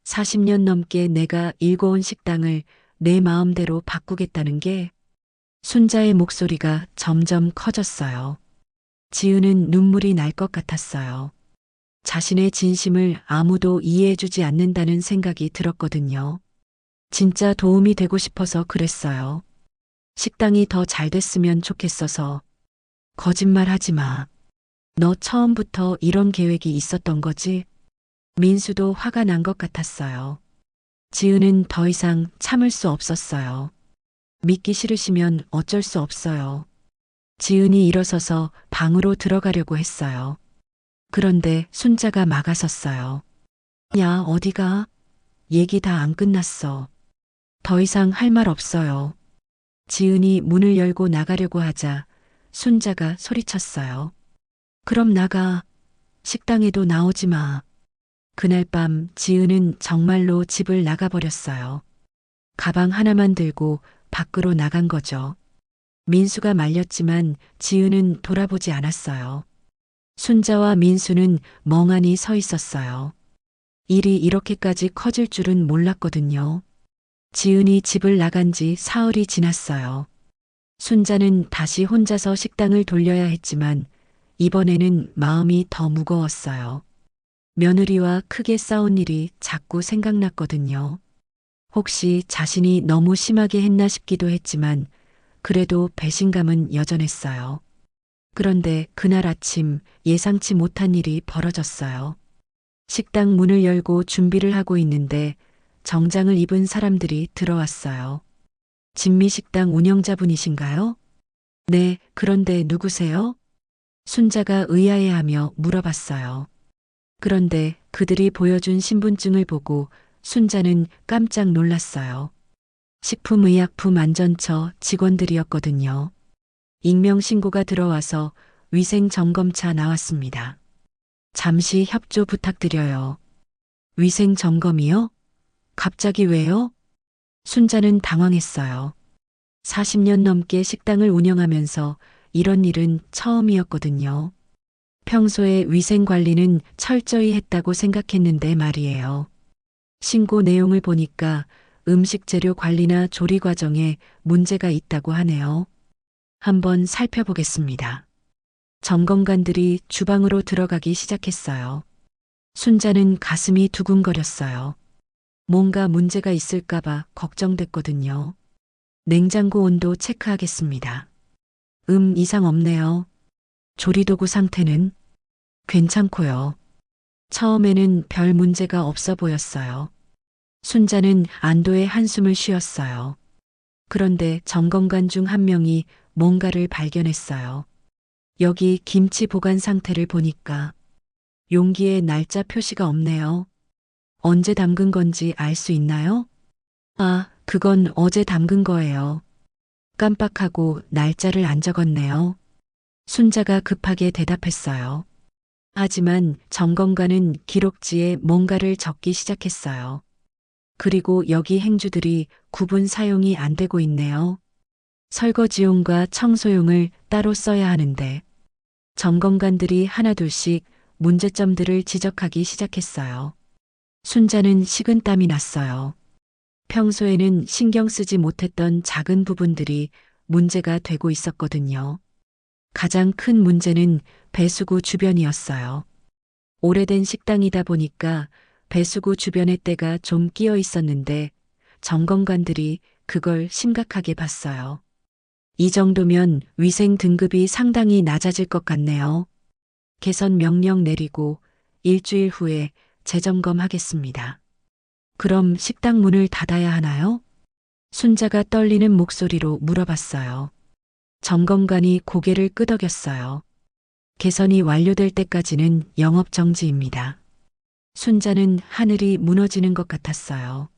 40년 넘게 내가 일궈온 식당을 내 마음대로 바꾸겠다는 게. 순자의 목소리가 점점 커졌어요. 지은은 눈물이 날 것 같았어요. 자신의 진심을 아무도 이해해주지 않는다는 생각이 들었거든요. 진짜 도움이 되고 싶어서 그랬어요. 식당이 더 잘 됐으면 좋겠어서. 거짓말 하지 마. 너 처음부터 이런 계획이 있었던 거지? 민수도 화가 난 것 같았어요. 지은은 더 이상 참을 수 없었어요. 믿기 싫으시면 어쩔 수 없어요. 지은이 일어서서 방으로 들어가려고 했어요. 그런데 순자가 막아섰어요. 야, 어디가? 얘기 다 안 끝났어. 더 이상 할 말 없어요. 지은이 문을 열고 나가려고 하자 순자가 소리쳤어요. 그럼 나가. 식당에도 나오지 마. 그날 밤 지은은 정말로 집을 나가버렸어요. 가방 하나만 들고 밖으로 나간 거죠. 민수가 말렸지만 지은은 돌아보지 않았어요. 순자와 민수는 멍하니 서 있었어요. 일이 이렇게까지 커질 줄은 몰랐거든요. 지은이 집을 나간 지 사흘이 지났어요. 순자는 다시 혼자서 식당을 돌려야 했지만 이번에는 마음이 더 무거웠어요. 며느리와 크게 싸운 일이 자꾸 생각났거든요. 혹시 자신이 너무 심하게 했나 싶기도 했지만 그래도 배신감은 여전했어요. 그런데 그날 아침 예상치 못한 일이 벌어졌어요. 식당 문을 열고 준비를 하고 있는데 정장을 입은 사람들이 들어왔어요. 진미식당 운영자분이신가요? 네, 그런데 누구세요? 순자가 의아해하며 물어봤어요. 그런데 그들이 보여준 신분증을 보고 순자는 깜짝 놀랐어요. 식품의약품안전처 직원들이었거든요. 익명신고가 들어와서 위생점검차 나왔습니다. 잠시 협조 부탁드려요. 위생점검이요? 갑자기 왜요? 순자는 당황했어요. 40년 넘게 식당을 운영하면서 이런 일은 처음이었거든요. 평소에 위생관리는 철저히 했다고 생각했는데 말이에요. 신고 내용을 보니까 음식 재료 관리나 조리 과정에 문제가 있다고 하네요. 한번 살펴보겠습니다. 점검관들이 주방으로 들어가기 시작했어요. 순자는 가슴이 두근거렸어요. 뭔가 문제가 있을까봐 걱정됐거든요. 냉장고 온도 체크하겠습니다. 이상 없네요. 조리도구 상태는 괜찮고요. 처음에는 별 문제가 없어 보였어요. 순자는 안도의 한숨을 쉬었어요. 그런데 점검관 중 한 명이 뭔가를 발견했어요. 여기 김치 보관 상태를 보니까 용기에 날짜 표시가 없네요. 언제 담근 건지 알 수 있나요? 아, 그건 어제 담근 거예요. 깜빡하고 날짜를 안 적었네요. 순자가 급하게 대답했어요. 하지만 점검관은 기록지에 뭔가를 적기 시작했어요. 그리고 여기 행주들이 구분 사용이 안 되고 있네요. 설거지용과 청소용을 따로 써야 하는데 점검관들이 하나둘씩 문제점들을 지적하기 시작했어요. 순자는 식은땀이 났어요. 평소에는 신경 쓰지 못했던 작은 부분들이 문제가 되고 있었거든요. 가장 큰 문제는 배수구 주변이었어요. 오래된 식당이다 보니까 배수구 주변에 때가 좀 끼어 있었는데 점검관들이 그걸 심각하게 봤어요. 이 정도면 위생 등급이 상당히 낮아질 것 같네요. 개선 명령 내리고 일주일 후에 재점검하겠습니다. 그럼 식당 문을 닫아야 하나요? 순자가 떨리는 목소리로 물어봤어요. 점검관이 고개를 끄덕였어요. 개선이 완료될 때까지는 영업 정지입니다. 순자는 하늘이 무너지는 것 같았어요.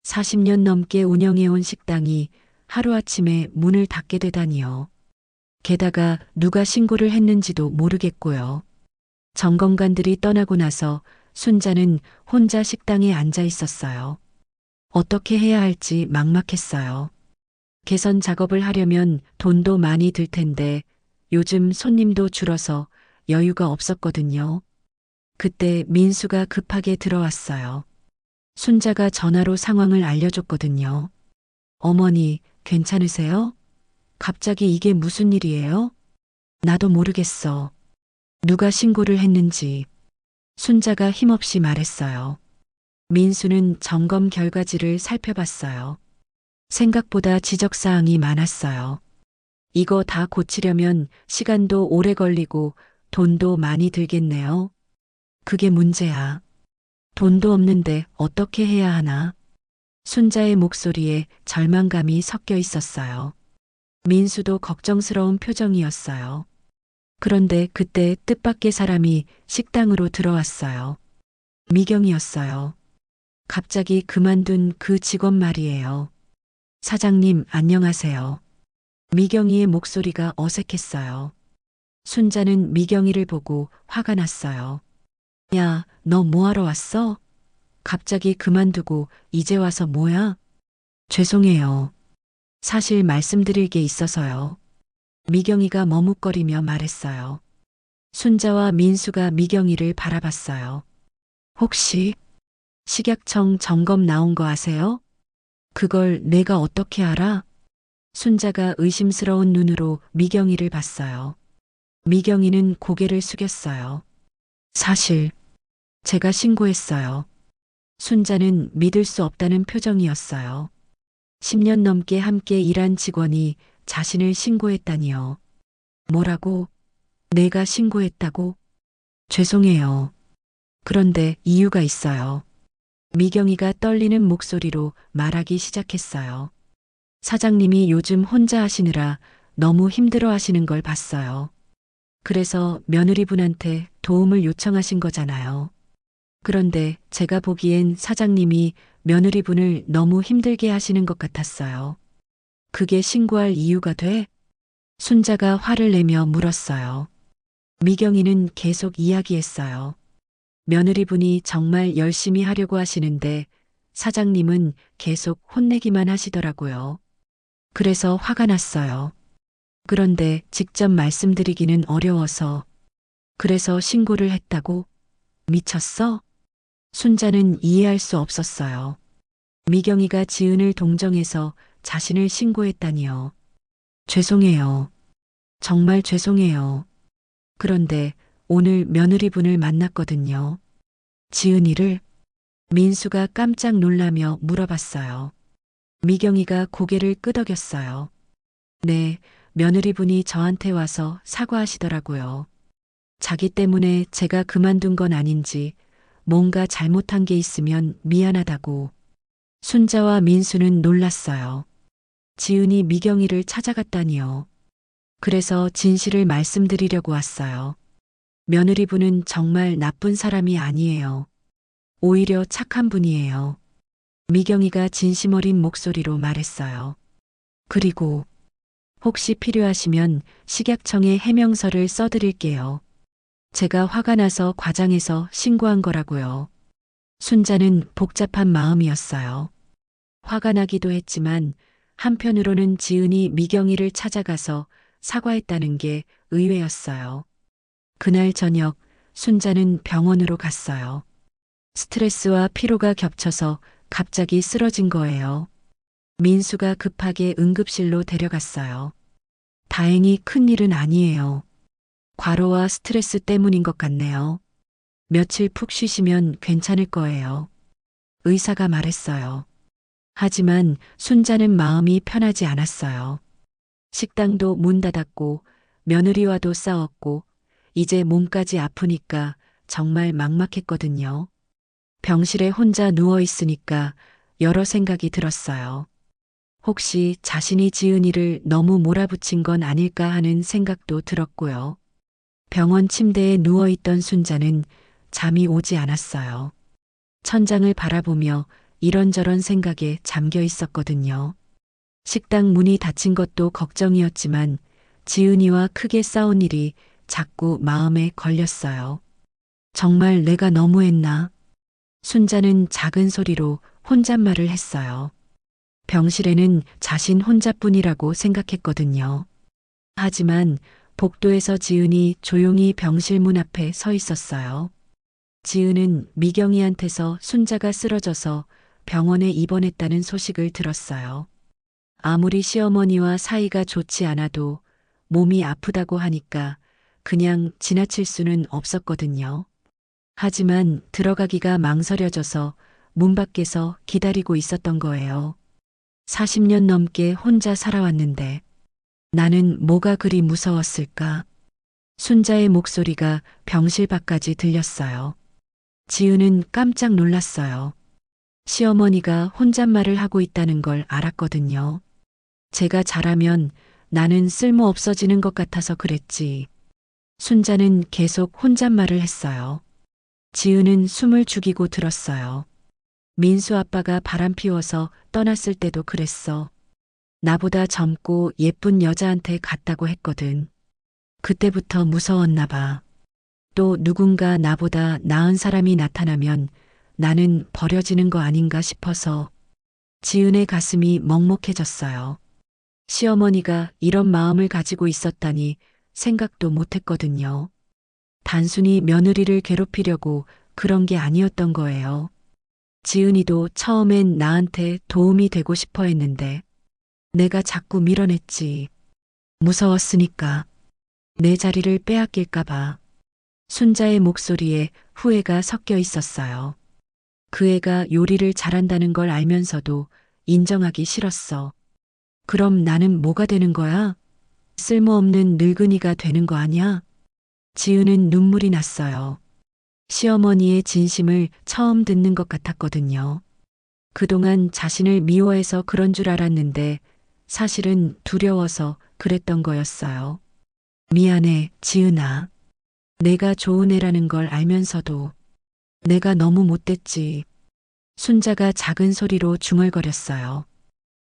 40년 넘게 운영해온 식당이 하루아침에 문을 닫게 되다니요. 게다가 누가 신고를 했는지도 모르겠고요. 점검관들이 떠나고 나서 순자는 혼자 식당에 앉아 있었어요. 어떻게 해야 할지 막막했어요. 개선 작업을 하려면 돈도 많이 들 텐데 요즘 손님도 줄어서 여유가 없었거든요. 그때 민수가 급하게 들어왔어요. 순자가 전화로 상황을 알려줬거든요. 어머니, 괜찮으세요? 갑자기 이게 무슨 일이에요? 나도 모르겠어. 누가 신고를 했는지. 순자가 힘없이 말했어요. 민수는 점검 결과지를 살펴봤어요. 생각보다 지적사항이 많았어요. 이거 다 고치려면 시간도 오래 걸리고 돈도 많이 들겠네요. 그게 문제야. 돈도 없는데 어떻게 해야 하나? 순자의 목소리에 절망감이 섞여 있었어요. 민수도 걱정스러운 표정이었어요. 그런데 그때 뜻밖의 사람이 식당으로 들어왔어요. 미경이었어요. 갑자기 그만둔 그 직원 말이에요. 사장님, 안녕하세요. 미경이의 목소리가 어색했어요. 순자는 미경이를 보고 화가 났어요. 야, 너 뭐하러 왔어? 갑자기 그만두고 이제 와서 뭐야? 죄송해요. 사실 말씀드릴 게 있어서요. 미경이가 머뭇거리며 말했어요. 순자와 민수가 미경이를 바라봤어요. 혹시 식약청 점검 나온 거 아세요? 그걸 내가 어떻게 알아? 순자가 의심스러운 눈으로 미경이를 봤어요. 미경이는 고개를 숙였어요. 사실 제가 신고했어요. 순자는 믿을 수 없다는 표정이었어요. 10년 넘게 함께 일한 직원이 자신을 신고했다니요. 뭐라고? 내가 신고했다고? 죄송해요. 그런데 이유가 있어요. 미경이가 떨리는 목소리로 말하기 시작했어요. 사장님이 요즘 혼자 하시느라 너무 힘들어 하시는 걸 봤어요. 그래서 며느리분한테 도움을 요청하신 거잖아요. 그런데 제가 보기엔 사장님이 며느리분을 너무 힘들게 하시는 것 같았어요. 그게 신고할 이유가 돼? 순자가 화를 내며 물었어요. 미경이는 계속 이야기했어요. 며느리분이 정말 열심히 하려고 하시는데 사장님은 계속 혼내기만 하시더라고요. 그래서 화가 났어요. 그런데 직접 말씀드리기는 어려워서. 그래서 신고를 했다고? 미쳤어? 순자는 이해할 수 없었어요. 미경이가 지은을 동정해서 자신을 신고했다니요. 죄송해요. 정말 죄송해요. 그런데 오늘 며느리분을 만났거든요. 지은이를 민수가 깜짝 놀라며 물어봤어요. 미경이가 고개를 끄덕였어요. 네, 며느리분이 저한테 와서 사과하시더라고요. 자기 때문에 제가 그만둔 건 아닌지 뭔가 잘못한 게 있으면 미안하다고. 순자와 민수는 놀랐어요. 지은이 미경이를 찾아갔다니요. 그래서 진실을 말씀드리려고 왔어요. 며느리분은 정말 나쁜 사람이 아니에요. 오히려 착한 분이에요. 미경이가 진심 어린 목소리로 말했어요. 그리고 혹시 필요하시면 식약청에 해명서를 써드릴게요. 제가 화가 나서 과장해서 신고한 거라고요. 순자는 복잡한 마음이었어요. 화가 나기도 했지만 한편으로는 지은이 미경이를 찾아가서 사과했다는 게 의외였어요. 그날 저녁 순자는 병원으로 갔어요. 스트레스와 피로가 겹쳐서 갑자기 쓰러진 거예요. 민수가 급하게 응급실로 데려갔어요. 다행히 큰일은 아니에요. 과로와 스트레스 때문인 것 같네요. 며칠 푹 쉬시면 괜찮을 거예요. 의사가 말했어요. 하지만 순자는 마음이 편하지 않았어요. 식당도 문 닫았고 며느리와도 싸웠고 이제 몸까지 아프니까 정말 막막했거든요. 병실에 혼자 누워 있으니까 여러 생각이 들었어요. 혹시 자신이 지은 일을 너무 몰아붙인 건 아닐까 하는 생각도 들었고요. 병원 침대에 누워있던 순자는 잠이 오지 않았어요. 천장을 바라보며 이런저런 생각에 잠겨 있었거든요. 식당 문이 닫힌 것도 걱정이었지만 지은이와 크게 싸운 일이 자꾸 마음에 걸렸어요. 정말 내가 너무했나? 순자는 작은 소리로 혼잣말을 했어요. 병실에는 자신 혼자뿐이라고 생각했거든요. 하지만 복도에서 지은이 조용히 병실 문 앞에 서 있었어요. 지은은 미경이한테서 순자가 쓰러져서 병원에 입원했다는 소식을 들었어요. 아무리 시어머니와 사이가 좋지 않아도 몸이 아프다고 하니까 그냥 지나칠 수는 없었거든요. 하지만 들어가기가 망설여져서 문 밖에서 기다리고 있었던 거예요. 40년 넘게 혼자 살아왔는데 나는 뭐가 그리 무서웠을까? 순자의 목소리가 병실 밖까지 들렸어요. 지은은 깜짝 놀랐어요. 시어머니가 혼잣말을 하고 있다는 걸 알았거든요. 제가 잘하면 나는 쓸모 없어지는 것 같아서 그랬지. 순자는 계속 혼잣말을 했어요. 지은은 숨을 죽이고 들었어요. 민수 아빠가 바람 피워서 떠났을 때도 그랬어. 나보다 젊고 예쁜 여자한테 갔다고 했거든. 그때부터 무서웠나 봐. 또 누군가 나보다 나은 사람이 나타나면 나는 버려지는 거 아닌가 싶어서 지은의 가슴이 먹먹해졌어요. 시어머니가 이런 마음을 가지고 있었다니 생각도 못했거든요. 단순히 며느리를 괴롭히려고 그런 게 아니었던 거예요. 지은이도 처음엔 나한테 도움이 되고 싶어 했는데 내가 자꾸 밀어냈지. 무서웠으니까. 내 자리를 빼앗길까봐. 순자의 목소리에 후회가 섞여 있었어요. 그 애가 요리를 잘한다는 걸 알면서도 인정하기 싫었어. 그럼 나는 뭐가 되는 거야? 쓸모없는 늙은이가 되는 거 아니야? 지은은 눈물이 났어요. 시어머니의 진심을 처음 듣는 것 같았거든요. 그동안 자신을 미워해서 그런 줄 알았는데 사실은 두려워서 그랬던 거였어요. 미안해, 지은아. 내가 좋은 애라는 걸 알면서도 내가 너무 못됐지. 순자가 작은 소리로 중얼거렸어요.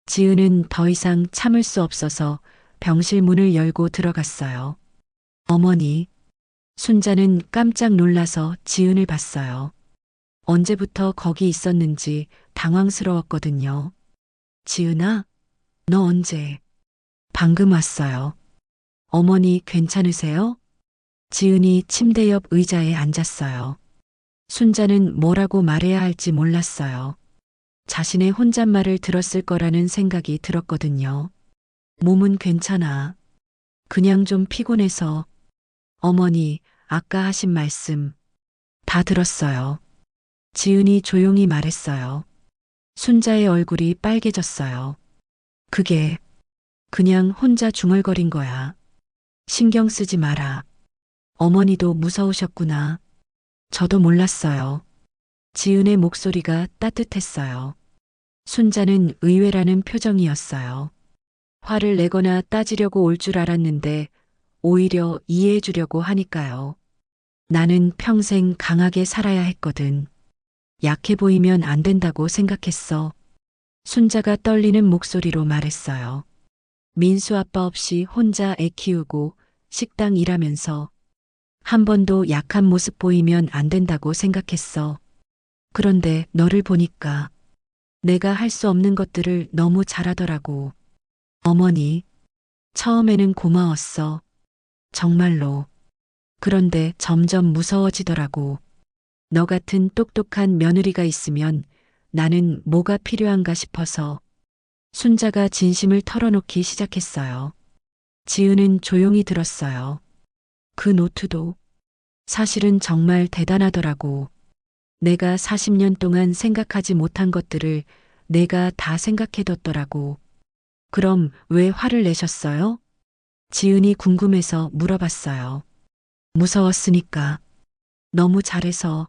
지은은 더 이상 참을 수 없어서 병실 문을 열고 들어갔어요. 어머니. 순자는 깜짝 놀라서 지은을 봤어요. 언제부터 거기 있었는지 당황스러웠거든요. 지은아, 너 언제? 방금 왔어요. 어머니 괜찮으세요? 지은이 침대 옆 의자에 앉았어요. 순자는 뭐라고 말해야 할지 몰랐어요. 자신의 혼잣말을 들었을 거라는 생각이 들었거든요. 몸은 괜찮아. 그냥 좀 피곤해서. 어머니, 아까 하신 말씀 다 들었어요. 지은이 조용히 말했어요. 순자의 얼굴이 빨개졌어요. 그게 그냥 혼자 중얼거린 거야. 신경 쓰지 마라. 어머니도 무서우셨구나. 저도 몰랐어요. 지은의 목소리가 따뜻했어요. 순자는 의외라는 표정이었어요. 화를 내거나 따지려고 올 줄 알았는데 오히려 이해해 주려고 하니까요. 나는 평생 강하게 살아야 했거든. 약해 보이면 안 된다고 생각했어. 순자가 떨리는 목소리로 말했어요. 민수 아빠 없이 혼자 애 키우고 식당 일하면서 한 번도 약한 모습 보이면 안 된다고 생각했어. 그런데 너를 보니까 내가 할 수 없는 것들을 너무 잘하더라고. 어머니, 처음에는 고마웠어. 정말로. 그런데 점점 무서워지더라고. 너 같은 똑똑한 며느리가 있으면 나는 뭐가 필요한가 싶어서. 순자가 진심을 털어놓기 시작했어요. 지은은 조용히 들었어요. 그 노트도 사실은 정말 대단하더라고. 내가 40년 동안 생각하지 못한 것들을 내가 다 생각해뒀더라고. 그럼 왜 화를 내셨어요? 지은이 궁금해서 물어봤어요. 무서웠으니까. 너무 잘해서.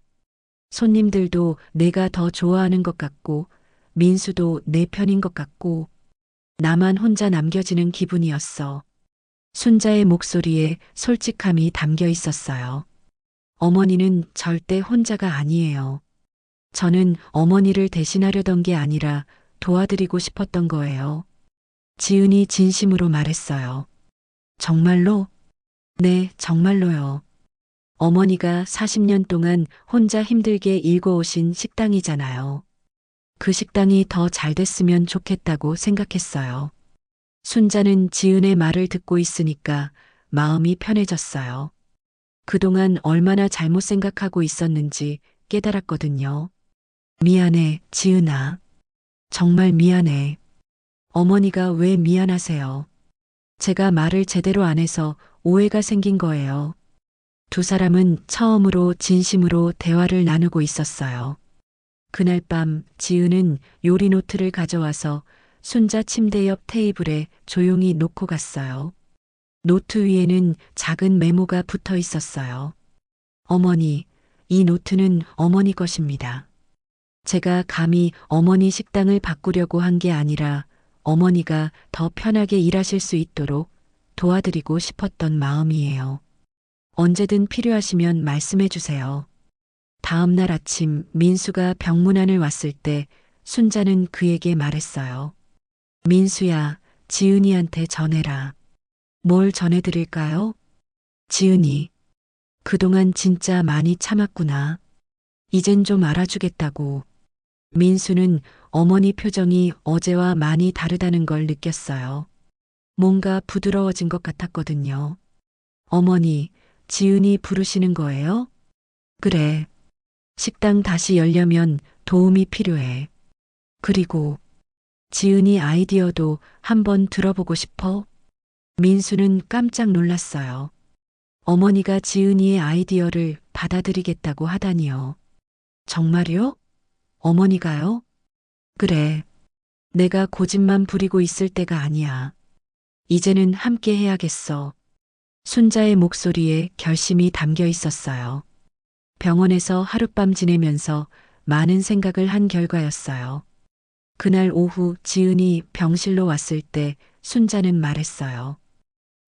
손님들도 내가 더 좋아하는 것 같고, 민수도 내 편인 것 같고, 나만 혼자 남겨지는 기분이었어. 순자의 목소리에 솔직함이 담겨 있었어요. 어머니는 절대 혼자가 아니에요. 저는 어머니를 대신하려던 게 아니라 도와드리고 싶었던 거예요. 지은이 진심으로 말했어요. 정말로? 네, 정말로요. 어머니가 40년 동안 혼자 힘들게 일궈오신 식당이잖아요. 그 식당이 더 잘 됐으면 좋겠다고 생각했어요. 순자는 지은의 말을 듣고 있으니까 마음이 편해졌어요. 그동안 얼마나 잘못 생각하고 있었는지 깨달았거든요. 미안해, 지은아. 정말 미안해. 어머니가 왜 미안하세요? 제가 말을 제대로 안 해서 오해가 생긴 거예요. 두 사람은 처음으로 진심으로 대화를 나누고 있었어요. 그날 밤 지은은 요리 노트를 가져와서 순자 침대 옆 테이블에 조용히 놓고 갔어요. 노트 위에는 작은 메모가 붙어 있었어요. 어머니, 이 노트는 어머니 것입니다. 제가 감히 어머니 식당을 바꾸려고 한 게 아니라 어머니가 더 편하게 일하실 수 있도록 도와드리고 싶었던 마음이에요. 언제든 필요하시면 말씀해 주세요. 다음 날 아침 민수가 병문안을 왔을 때 순자는 그에게 말했어요. 민수야, 지은이한테 전해라. 뭘 전해드릴까요? 지은이, 그동안 진짜 많이 참았구나. 이젠 좀 알아주겠다고. 민수는 어머니 표정이 어제와 많이 다르다는 걸 느꼈어요. 뭔가 부드러워진 것 같았거든요. 어머니, 지은이 부르시는 거예요? 그래. 식당 다시 열려면 도움이 필요해. 그리고 지은이 아이디어도 한번 들어보고 싶어? 민수는 깜짝 놀랐어요. 어머니가 지은이의 아이디어를 받아들이겠다고 하다니요. 정말요? 어머니가요? 그래. 내가 고집만 부리고 있을 때가 아니야. 이제는 함께 해야겠어. 순자의 목소리에 결심이 담겨 있었어요. 병원에서 하룻밤 지내면서 많은 생각을 한 결과였어요. 그날 오후 지은이 병실로 왔을 때 순자는 말했어요.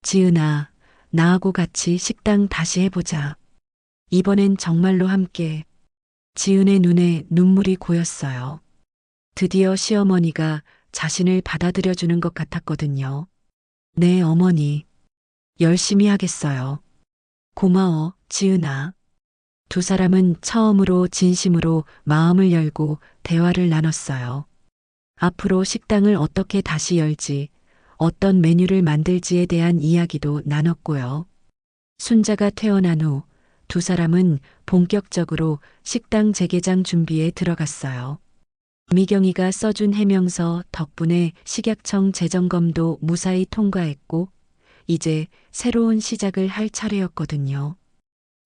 지은아, 나하고 같이 식당 다시 해보자. 이번엔 정말로 함께. 지은의 눈에 눈물이 고였어요. 드디어 시어머니가 자신을 받아들여주는 것 같았거든요. 네, 어머니. 열심히 하겠어요. 고마워, 지은아. 두 사람은 처음으로 진심으로 마음을 열고 대화를 나눴어요. 앞으로 식당을 어떻게 다시 열지, 어떤 메뉴를 만들지에 대한 이야기도 나눴고요. 순자가 퇴원한 후 두 사람은 본격적으로 식당 재개장 준비에 들어갔어요. 미경이가 써준 해명서 덕분에 식약청 재점검도 무사히 통과했고 이제 새로운 시작을 할 차례였거든요.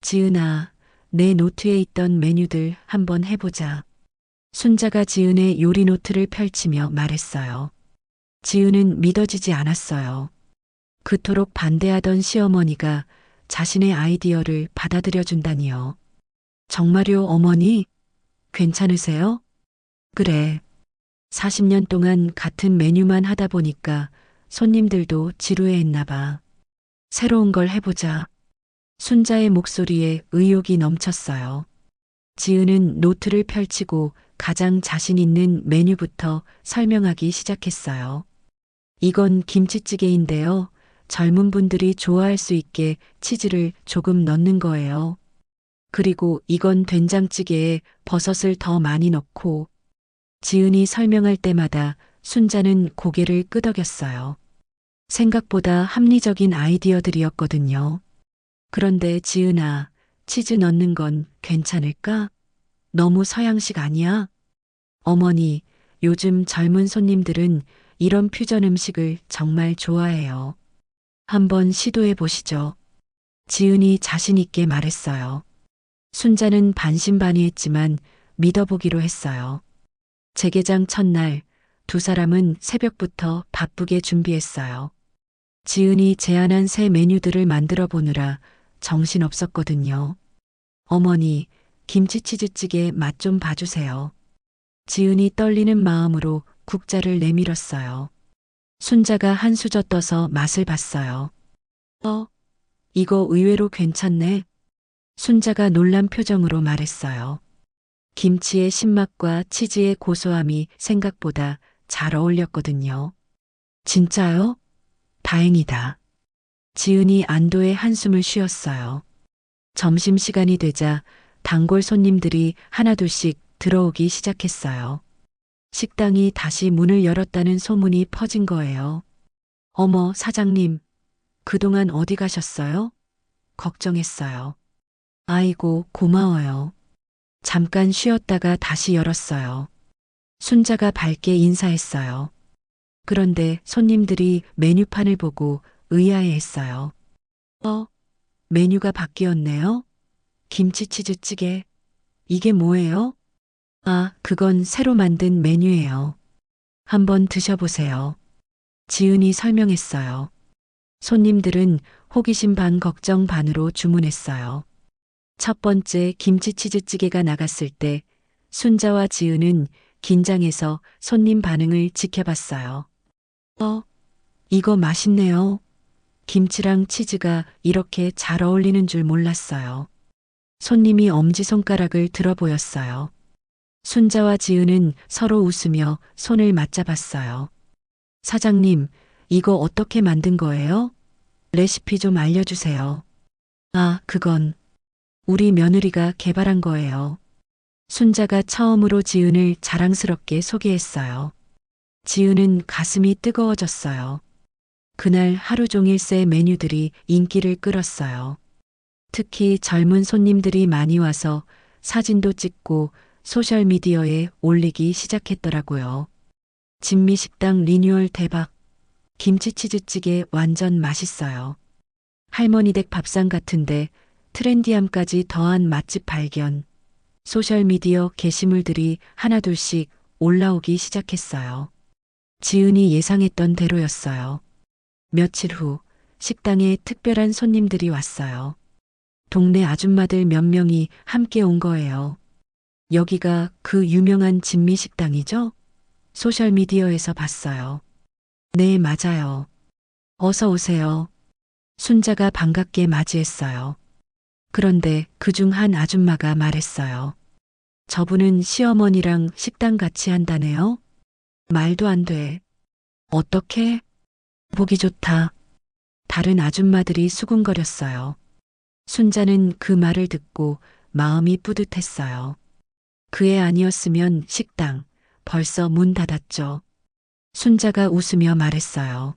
지은아, 내 노트에 있던 메뉴들 한번 해보자. 순자가 지은의 요리 노트를 펼치며 말했어요. 지은은 믿어지지 않았어요. 그토록 반대하던 시어머니가 자신의 아이디어를 받아들여 준다니요. 정말요, 어머니? 괜찮으세요? 그래. 40년 동안 같은 메뉴만 하다 보니까 손님들도 지루해했나 봐. 새로운 걸 해보자. 순자의 목소리에 의욕이 넘쳤어요. 지은은 노트를 펼치고 가장 자신 있는 메뉴부터 설명하기 시작했어요. 이건 김치찌개인데요. 젊은 분들이 좋아할 수 있게 치즈를 조금 넣는 거예요. 그리고 이건 된장찌개에 버섯을 더 많이 넣고. 지은이 설명할 때마다 순자는 고개를 끄덕였어요. 생각보다 합리적인 아이디어들이었거든요. 그런데 지은아, 치즈 넣는 건 괜찮을까? 너무 서양식 아니야? 어머니, 요즘 젊은 손님들은 이런 퓨전 음식을 정말 좋아해요. 한번 시도해 보시죠. 지은이 자신 있게 말했어요. 순자는 반신반의했지만 믿어보기로 했어요. 재개장 첫날 두 사람은 새벽부터 바쁘게 준비했어요. 지은이 제안한 새 메뉴들을 만들어 보느라 정신없었거든요. 어머니, 김치치즈찌개 맛 좀 봐주세요. 지은이 떨리는 마음으로 국자를 내밀었어요. 순자가 한 수저 떠서 맛을 봤어요. 이거 의외로 괜찮네. 순자가 놀란 표정으로 말했어요. 김치의 신맛과 치즈의 고소함이 생각보다 잘 어울렸거든요. 진짜요? 다행이다. 지은이 안도의 한숨을 쉬었어요. 점심시간이 되자 단골 손님들이 하나둘씩 들어오기 시작했어요. 식당이 다시 문을 열었다는 소문이 퍼진 거예요. 어머, 사장님, 그동안 어디 가셨어요? 걱정했어요. 아이고, 고마워요. 잠깐 쉬었다가 다시 열었어요. 순자가 밝게 인사했어요. 그런데 손님들이 메뉴판을 보고 의아해했어요. 메뉴가 바뀌었네요? 김치치즈찌개. 이게 뭐예요? 아, 그건 새로 만든 메뉴예요. 한번 드셔보세요. 지은이 설명했어요. 손님들은 호기심 반 걱정 반으로 주문했어요. 첫 번째 김치치즈찌개가 나갔을 때 순자와 지은은 긴장해서 손님 반응을 지켜봤어요. 이거 맛있네요. 김치랑 치즈가 이렇게 잘 어울리는 줄 몰랐어요. 손님이 엄지손가락을 들어 보였어요. 순자와 지은은 서로 웃으며 손을 맞잡았어요. 사장님, 이거 어떻게 만든 거예요? 레시피 좀 알려주세요. 아, 그건 우리 며느리가 개발한 거예요. 순자가 처음으로 지은을 자랑스럽게 소개했어요. 지은은 가슴이 뜨거워졌어요. 그날 하루 종일 새 메뉴들이 인기를 끌었어요. 특히 젊은 손님들이 많이 와서 사진도 찍고 소셜미디어에 올리기 시작했더라고요. 진미식당 리뉴얼 대박. 김치치즈찌개 완전 맛있어요. 할머니 댁 밥상 같은데 트렌디함까지 더한 맛집 발견. 소셜미디어 게시물들이 하나둘씩 올라오기 시작했어요. 지은이 예상했던 대로였어요. 며칠 후 식당에 특별한 손님들이 왔어요. 동네 아줌마들 몇 명이 함께 온 거예요. 여기가 그 유명한 진미식당이죠? 소셜미디어에서 봤어요. 네, 맞아요. 어서 오세요. 순자가 반갑게 맞이했어요. 그런데 그중 한 아줌마가 말했어요. 저분은 시어머니랑 식당 같이 한다네요? 말도 안 돼. 어떻게? 보기 좋다. 다른 아줌마들이 수군거렸어요. 순자는 그 말을 듣고 마음이 뿌듯했어요. 그 애 아니었으면 식당 벌써 문 닫았죠. 순자가 웃으며 말했어요.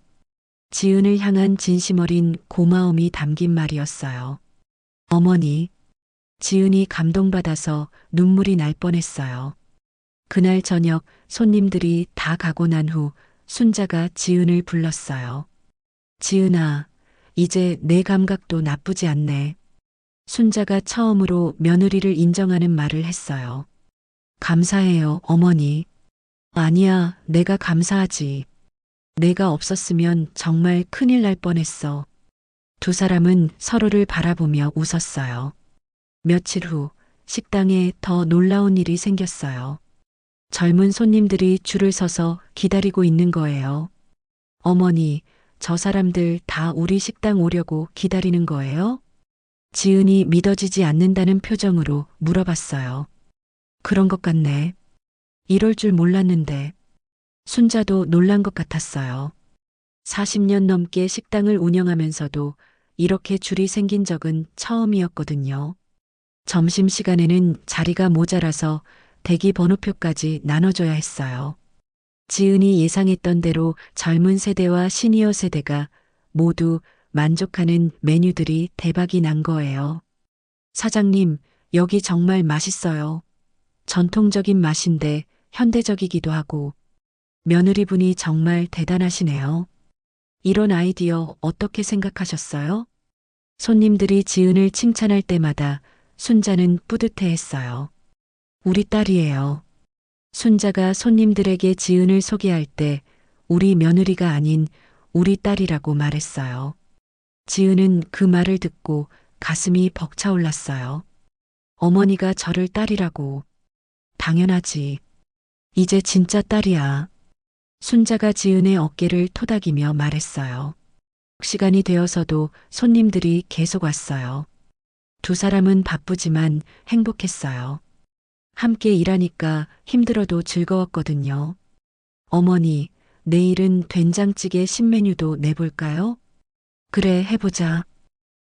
지은을 향한 진심 어린 고마움이 담긴 말이었어요. 어머니, 지은이 감동받아서 눈물이 날 뻔했어요. 그날 저녁 손님들이 다 가고 난 후 순자가 지은을 불렀어요. 지은아, 이제 내 감각도 나쁘지 않네. 순자가 처음으로 며느리를 인정하는 말을 했어요. 감사해요, 어머니. 아니야, 내가 감사하지. 내가 없었으면 정말 큰일 날 뻔했어. 두 사람은 서로를 바라보며 웃었어요. 며칠 후 식당에 더 놀라운 일이 생겼어요. 젊은 손님들이 줄을 서서 기다리고 있는 거예요. 어머니, 저 사람들 다 우리 식당 오려고 기다리는 거예요? 지은이 믿어지지 않는다는 표정으로 물어봤어요. 그런 것 같네. 이럴 줄 몰랐는데. 순자도 놀란 것 같았어요. 40년 넘게 식당을 운영하면서도 이렇게 줄이 생긴 적은 처음이었거든요. 점심시간에는 자리가 모자라서 대기 번호표까지 나눠줘야 했어요. 지은이 예상했던 대로 젊은 세대와 시니어 세대가 모두 만족하는 메뉴들이 대박이 난 거예요. 사장님, 여기 정말 맛있어요. 전통적인 맛인데 현대적이기도 하고 며느리분이 정말 대단하시네요. 이런 아이디어 어떻게 생각하셨어요? 손님들이 지은을 칭찬할 때마다 순자는 뿌듯해했어요. 우리 딸이에요. 순자가 손님들에게 지은을 소개할 때 우리 며느리가 아닌 우리 딸이라고 말했어요. 지은은 그 말을 듣고 가슴이 벅차올랐어요. 어머니가 저를 딸이라고. 당연하지. 이제 진짜 딸이야. 순자가 지은의 어깨를 토닥이며 말했어요. 시간이 되어서도 손님들이 계속 왔어요. 두 사람은 바쁘지만 행복했어요. 함께 일하니까 힘들어도 즐거웠거든요. 어머니, 내일은 된장찌개 신메뉴도 내볼까요? 그래, 해보자.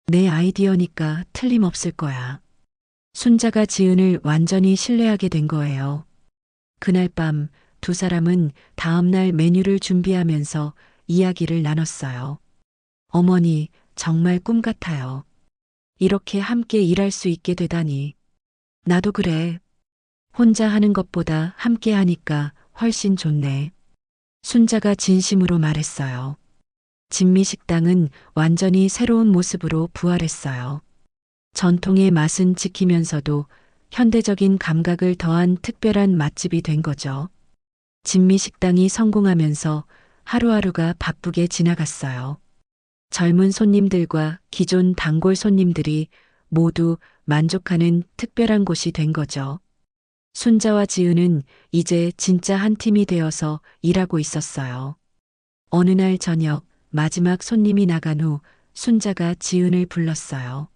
내 아이디어니까 틀림없을 거야. 순자가 지은을 완전히 신뢰하게 된 거예요. 그날 밤 두 사람은 다음날 메뉴를 준비하면서 이야기를 나눴어요. 어머니, 정말 꿈 같아요. 이렇게 함께 일할 수 있게 되다니. 나도 그래. 혼자 하는 것보다 함께 하니까 훨씬 좋네. 순자가 진심으로 말했어요. 진미식당은 완전히 새로운 모습으로 부활했어요. 전통의 맛은 지키면서도 현대적인 감각을 더한 특별한 맛집이 된 거죠. 진미식당이 성공하면서 하루하루가 바쁘게 지나갔어요. 젊은 손님들과 기존 단골 손님들이 모두 만족하는 특별한 곳이 된 거죠. 순자와 지은은 이제 진짜 한 팀이 되어서 일하고 있었어요. 어느 날 저녁 마지막 손님이 나간 후 순자가 지은을 불렀어요.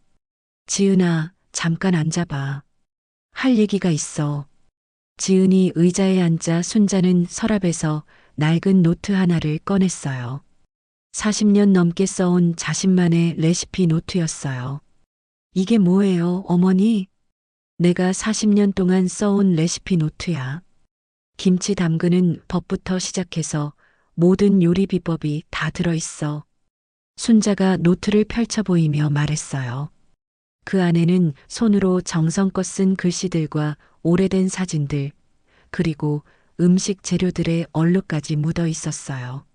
지은아, 잠깐 앉아봐. 할 얘기가 있어. 지은이 의자에 앉자 순자는 서랍에서 낡은 노트 하나를 꺼냈어요. 40년 넘게 써온 자신만의 레시피 노트였어요. 이게 뭐예요, 어머니? 내가 40년 동안 써온 레시피 노트야. 김치 담그는 법부터 시작해서 모든 요리 비법이 다 들어있어. 순자가 노트를 펼쳐 보이며 말했어요. 그 안에는 손으로 정성껏 쓴 글씨들과 오래된 사진들, 그리고 음식 재료들의 얼룩까지 묻어 있었어요.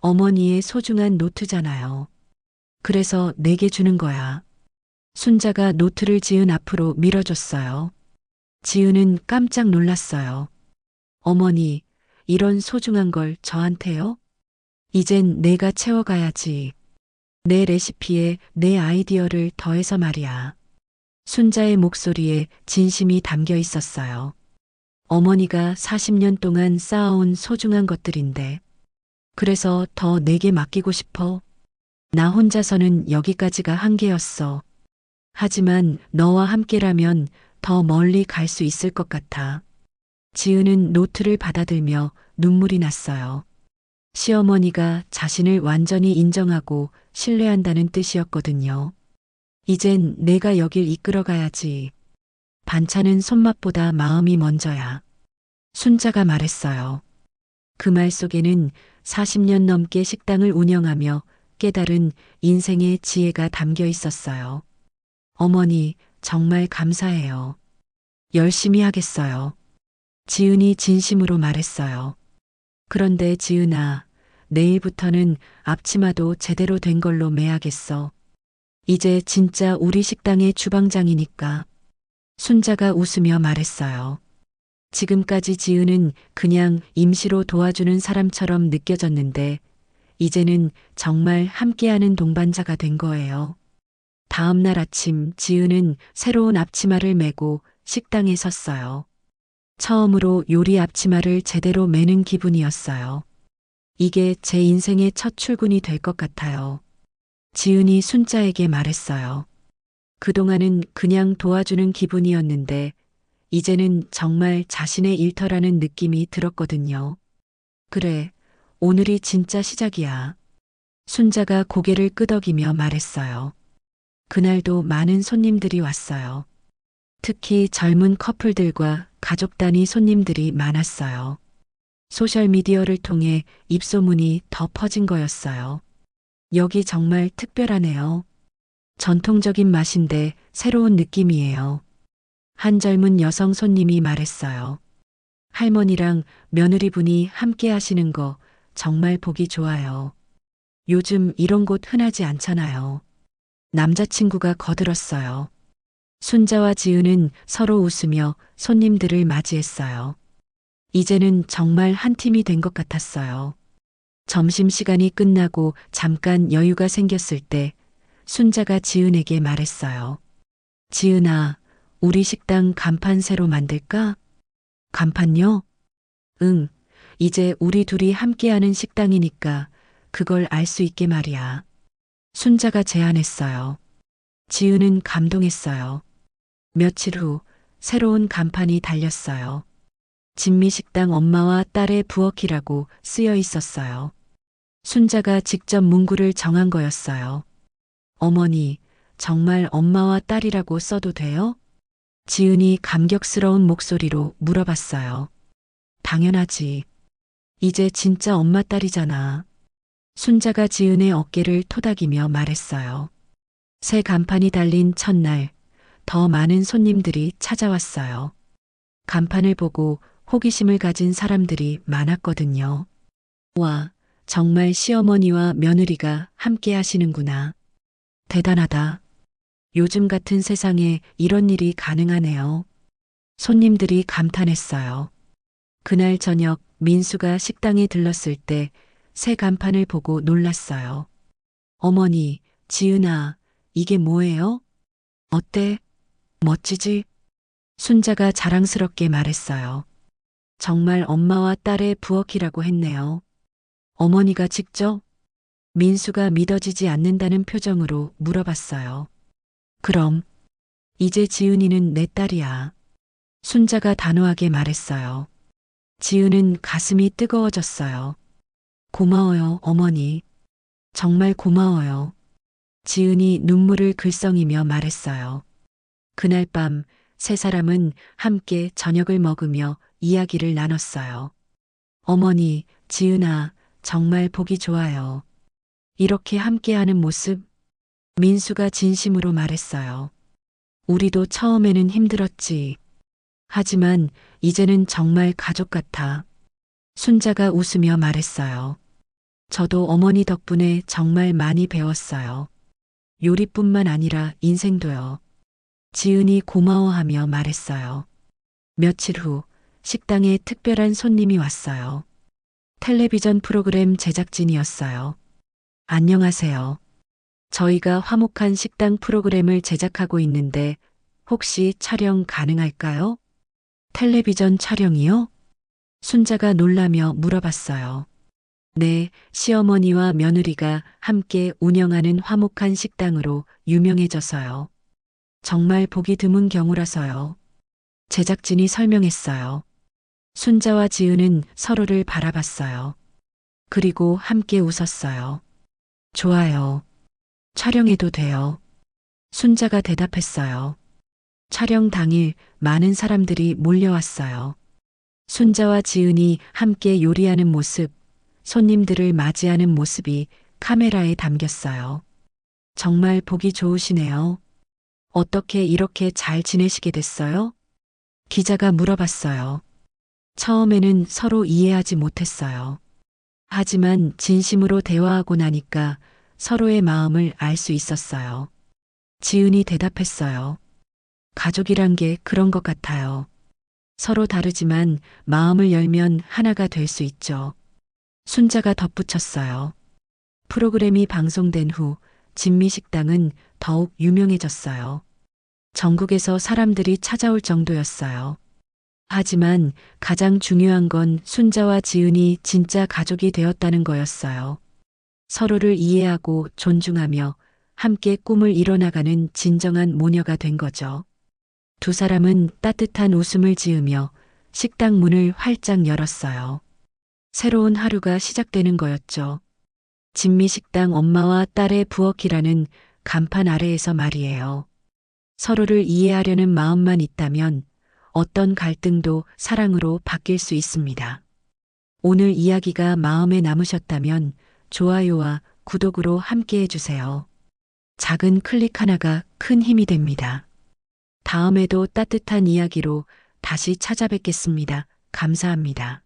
어머니의 소중한 노트잖아요. 그래서 내게 주는 거야. 순자가 노트를 지은 앞으로 밀어줬어요. 지은은 깜짝 놀랐어요. 어머니, 이런 소중한 걸 저한테요? 이젠 내가 채워가야지. 내 레시피에 내 아이디어를 더해서 말이야. 순자의 목소리에 진심이 담겨 있었어요. 어머니가 40년 동안 쌓아온 소중한 것들인데, 그래서 더 내게 맡기고 싶어. 나 혼자서는 여기까지가 한계였어. 하지만 너와 함께라면 더 멀리 갈 수 있을 것 같아. 지은은 노트를 받아들며 눈물이 났어요. 시어머니가 자신을 완전히 인정하고 신뢰한다는 뜻이었거든요. 이젠 내가 여길 이끌어 가야지. 반찬은 손맛보다 마음이 먼저야. 순자가 말했어요. 그 말 속에는 40년 넘게 식당을 운영하며 깨달은 인생의 지혜가 담겨 있었어요. 어머니, 정말 감사해요. 열심히 하겠어요. 지은이 진심으로 말했어요. 그런데 지은아, 내일부터는 앞치마도 제대로 된 걸로 매야겠어. 이제 진짜 우리 식당의 주방장이니까. 순자가 웃으며 말했어요. 지금까지 지은은 그냥 임시로 도와주는 사람처럼 느껴졌는데 이제는 정말 함께하는 동반자가 된 거예요. 다음 날 아침 지은은 새로운 앞치마를 메고 식당에 섰어요. 처음으로 요리 앞치마를 제대로 매는 기분이었어요. 이게 제 인생의 첫 출근이 될 것 같아요. 지은이 순자에게 말했어요. 그동안은 그냥 도와주는 기분이었는데 이제는 정말 자신의 일터라는 느낌이 들었거든요. 그래, 오늘이 진짜 시작이야. 순자가 고개를 끄덕이며 말했어요. 그날도 많은 손님들이 왔어요. 특히 젊은 커플들과 가족 단위 손님들이 많았어요. 소셜미디어를 통해 입소문이 더 퍼진 거였어요. 여기 정말 특별하네요. 전통적인 맛인데 새로운 느낌이에요. 한 젊은 여성 손님이 말했어요. 할머니랑 며느리분이 함께 하시는 거 정말 보기 좋아요. 요즘 이런 곳 흔하지 않잖아요. 남자친구가 거들었어요. 순자와 지은은 서로 웃으며 손님들을 맞이했어요. 이제는 정말 한 팀이 된 것 같았어요. 점심시간이 끝나고 잠깐 여유가 생겼을 때 순자가 지은에게 말했어요. 지은아, 우리 식당 간판 새로 만들까? 간판요? 응, 이제 우리 둘이 함께하는 식당이니까 그걸 알 수 있게 말이야. 순자가 제안했어요. 지은은 감동했어요. 며칠 후 새로운 간판이 달렸어요. 진미식당 엄마와 딸의 부엌이라고 쓰여 있었어요. 순자가 직접 문구를 정한 거였어요. 어머니, 정말 엄마와 딸이라고 써도 돼요? 지은이 감격스러운 목소리로 물어봤어요. 당연하지. 이제 진짜 엄마 딸이잖아. 순자가 지은의 어깨를 토닥이며 말했어요. 새 간판이 달린 첫날, 더 많은 손님들이 찾아왔어요. 간판을 보고 호기심을 가진 사람들이 많았거든요. 와, 정말 시어머니와 며느리가 함께 하시는구나. 대단하다. 요즘 같은 세상에 이런 일이 가능하네요. 손님들이 감탄했어요. 그날 저녁 민수가 식당에 들렀을 때 새 간판을 보고 놀랐어요. 어머니, 지은아, 이게 뭐예요? 어때? 멋지지? 순자가 자랑스럽게 말했어요. 정말 엄마와 딸의 부엌이라고 했네요. 어머니가 직접? 민수가 믿어지지 않는다는 표정으로 물어봤어요. 그럼, 이제 지은이는 내 딸이야. 순자가 단호하게 말했어요. 지은은 가슴이 뜨거워졌어요. 고마워요, 어머니. 정말 고마워요. 지은이 눈물을 글썽이며 말했어요. 그날 밤 세 사람은 함께 저녁을 먹으며 이야기를 나눴어요. 어머니, 지은아, 정말 보기 좋아요. 이렇게 함께하는 모습, 민수가 진심으로 말했어요. 우리도 처음에는 힘들었지. 하지만 이제는 정말 가족 같아. 순자가 웃으며 말했어요. 저도 어머니 덕분에 정말 많이 배웠어요. 요리뿐만 아니라 인생도요. 지은이 고마워하며 말했어요. 며칠 후 식당에 특별한 손님이 왔어요. 텔레비전 프로그램 제작진이었어요. 안녕하세요. 저희가 화목한 식당 프로그램을 제작하고 있는데 혹시 촬영 가능할까요? 텔레비전 촬영이요? 순자가 놀라며 물어봤어요. 네, 시어머니와 며느리가 함께 운영하는 화목한 식당으로 유명해져서요. 정말 보기 드문 경우라서요. 제작진이 설명했어요. 순자와 지은은 서로를 바라봤어요. 그리고 함께 웃었어요. 좋아요. 촬영해도 돼요. 순자가 대답했어요. 촬영 당일 많은 사람들이 몰려왔어요. 순자와 지은이 함께 요리하는 모습, 손님들을 맞이하는 모습이 카메라에 담겼어요. 정말 보기 좋으시네요. 어떻게 이렇게 잘 지내시게 됐어요? 기자가 물어봤어요. 처음에는 서로 이해하지 못했어요. 하지만 진심으로 대화하고 나니까 서로의 마음을 알 수 있었어요. 지은이 대답했어요. 가족이란 게 그런 것 같아요. 서로 다르지만 마음을 열면 하나가 될 수 있죠. 순자가 덧붙였어요. 프로그램이 방송된 후 진미식당은 더욱 유명해졌어요. 전국에서 사람들이 찾아올 정도였어요. 하지만 가장 중요한 건 순자와 지은이 진짜 가족이 되었다는 거였어요. 서로를 이해하고 존중하며 함께 꿈을 이뤄나가는 진정한 모녀가 된 거죠. 두 사람은 따뜻한 웃음을 지으며 식당 문을 활짝 열었어요. 새로운 하루가 시작되는 거였죠. 진미식당 엄마와 딸의 부엌이라는 간판 아래에서 말이에요. 서로를 이해하려는 마음만 있다면 어떤 갈등도 사랑으로 바뀔 수 있습니다. 오늘 이야기가 마음에 남으셨다면 좋아요와 구독으로 함께 해주세요. 작은 클릭 하나가 큰 힘이 됩니다. 다음에도 따뜻한 이야기로 다시 찾아뵙겠습니다. 감사합니다.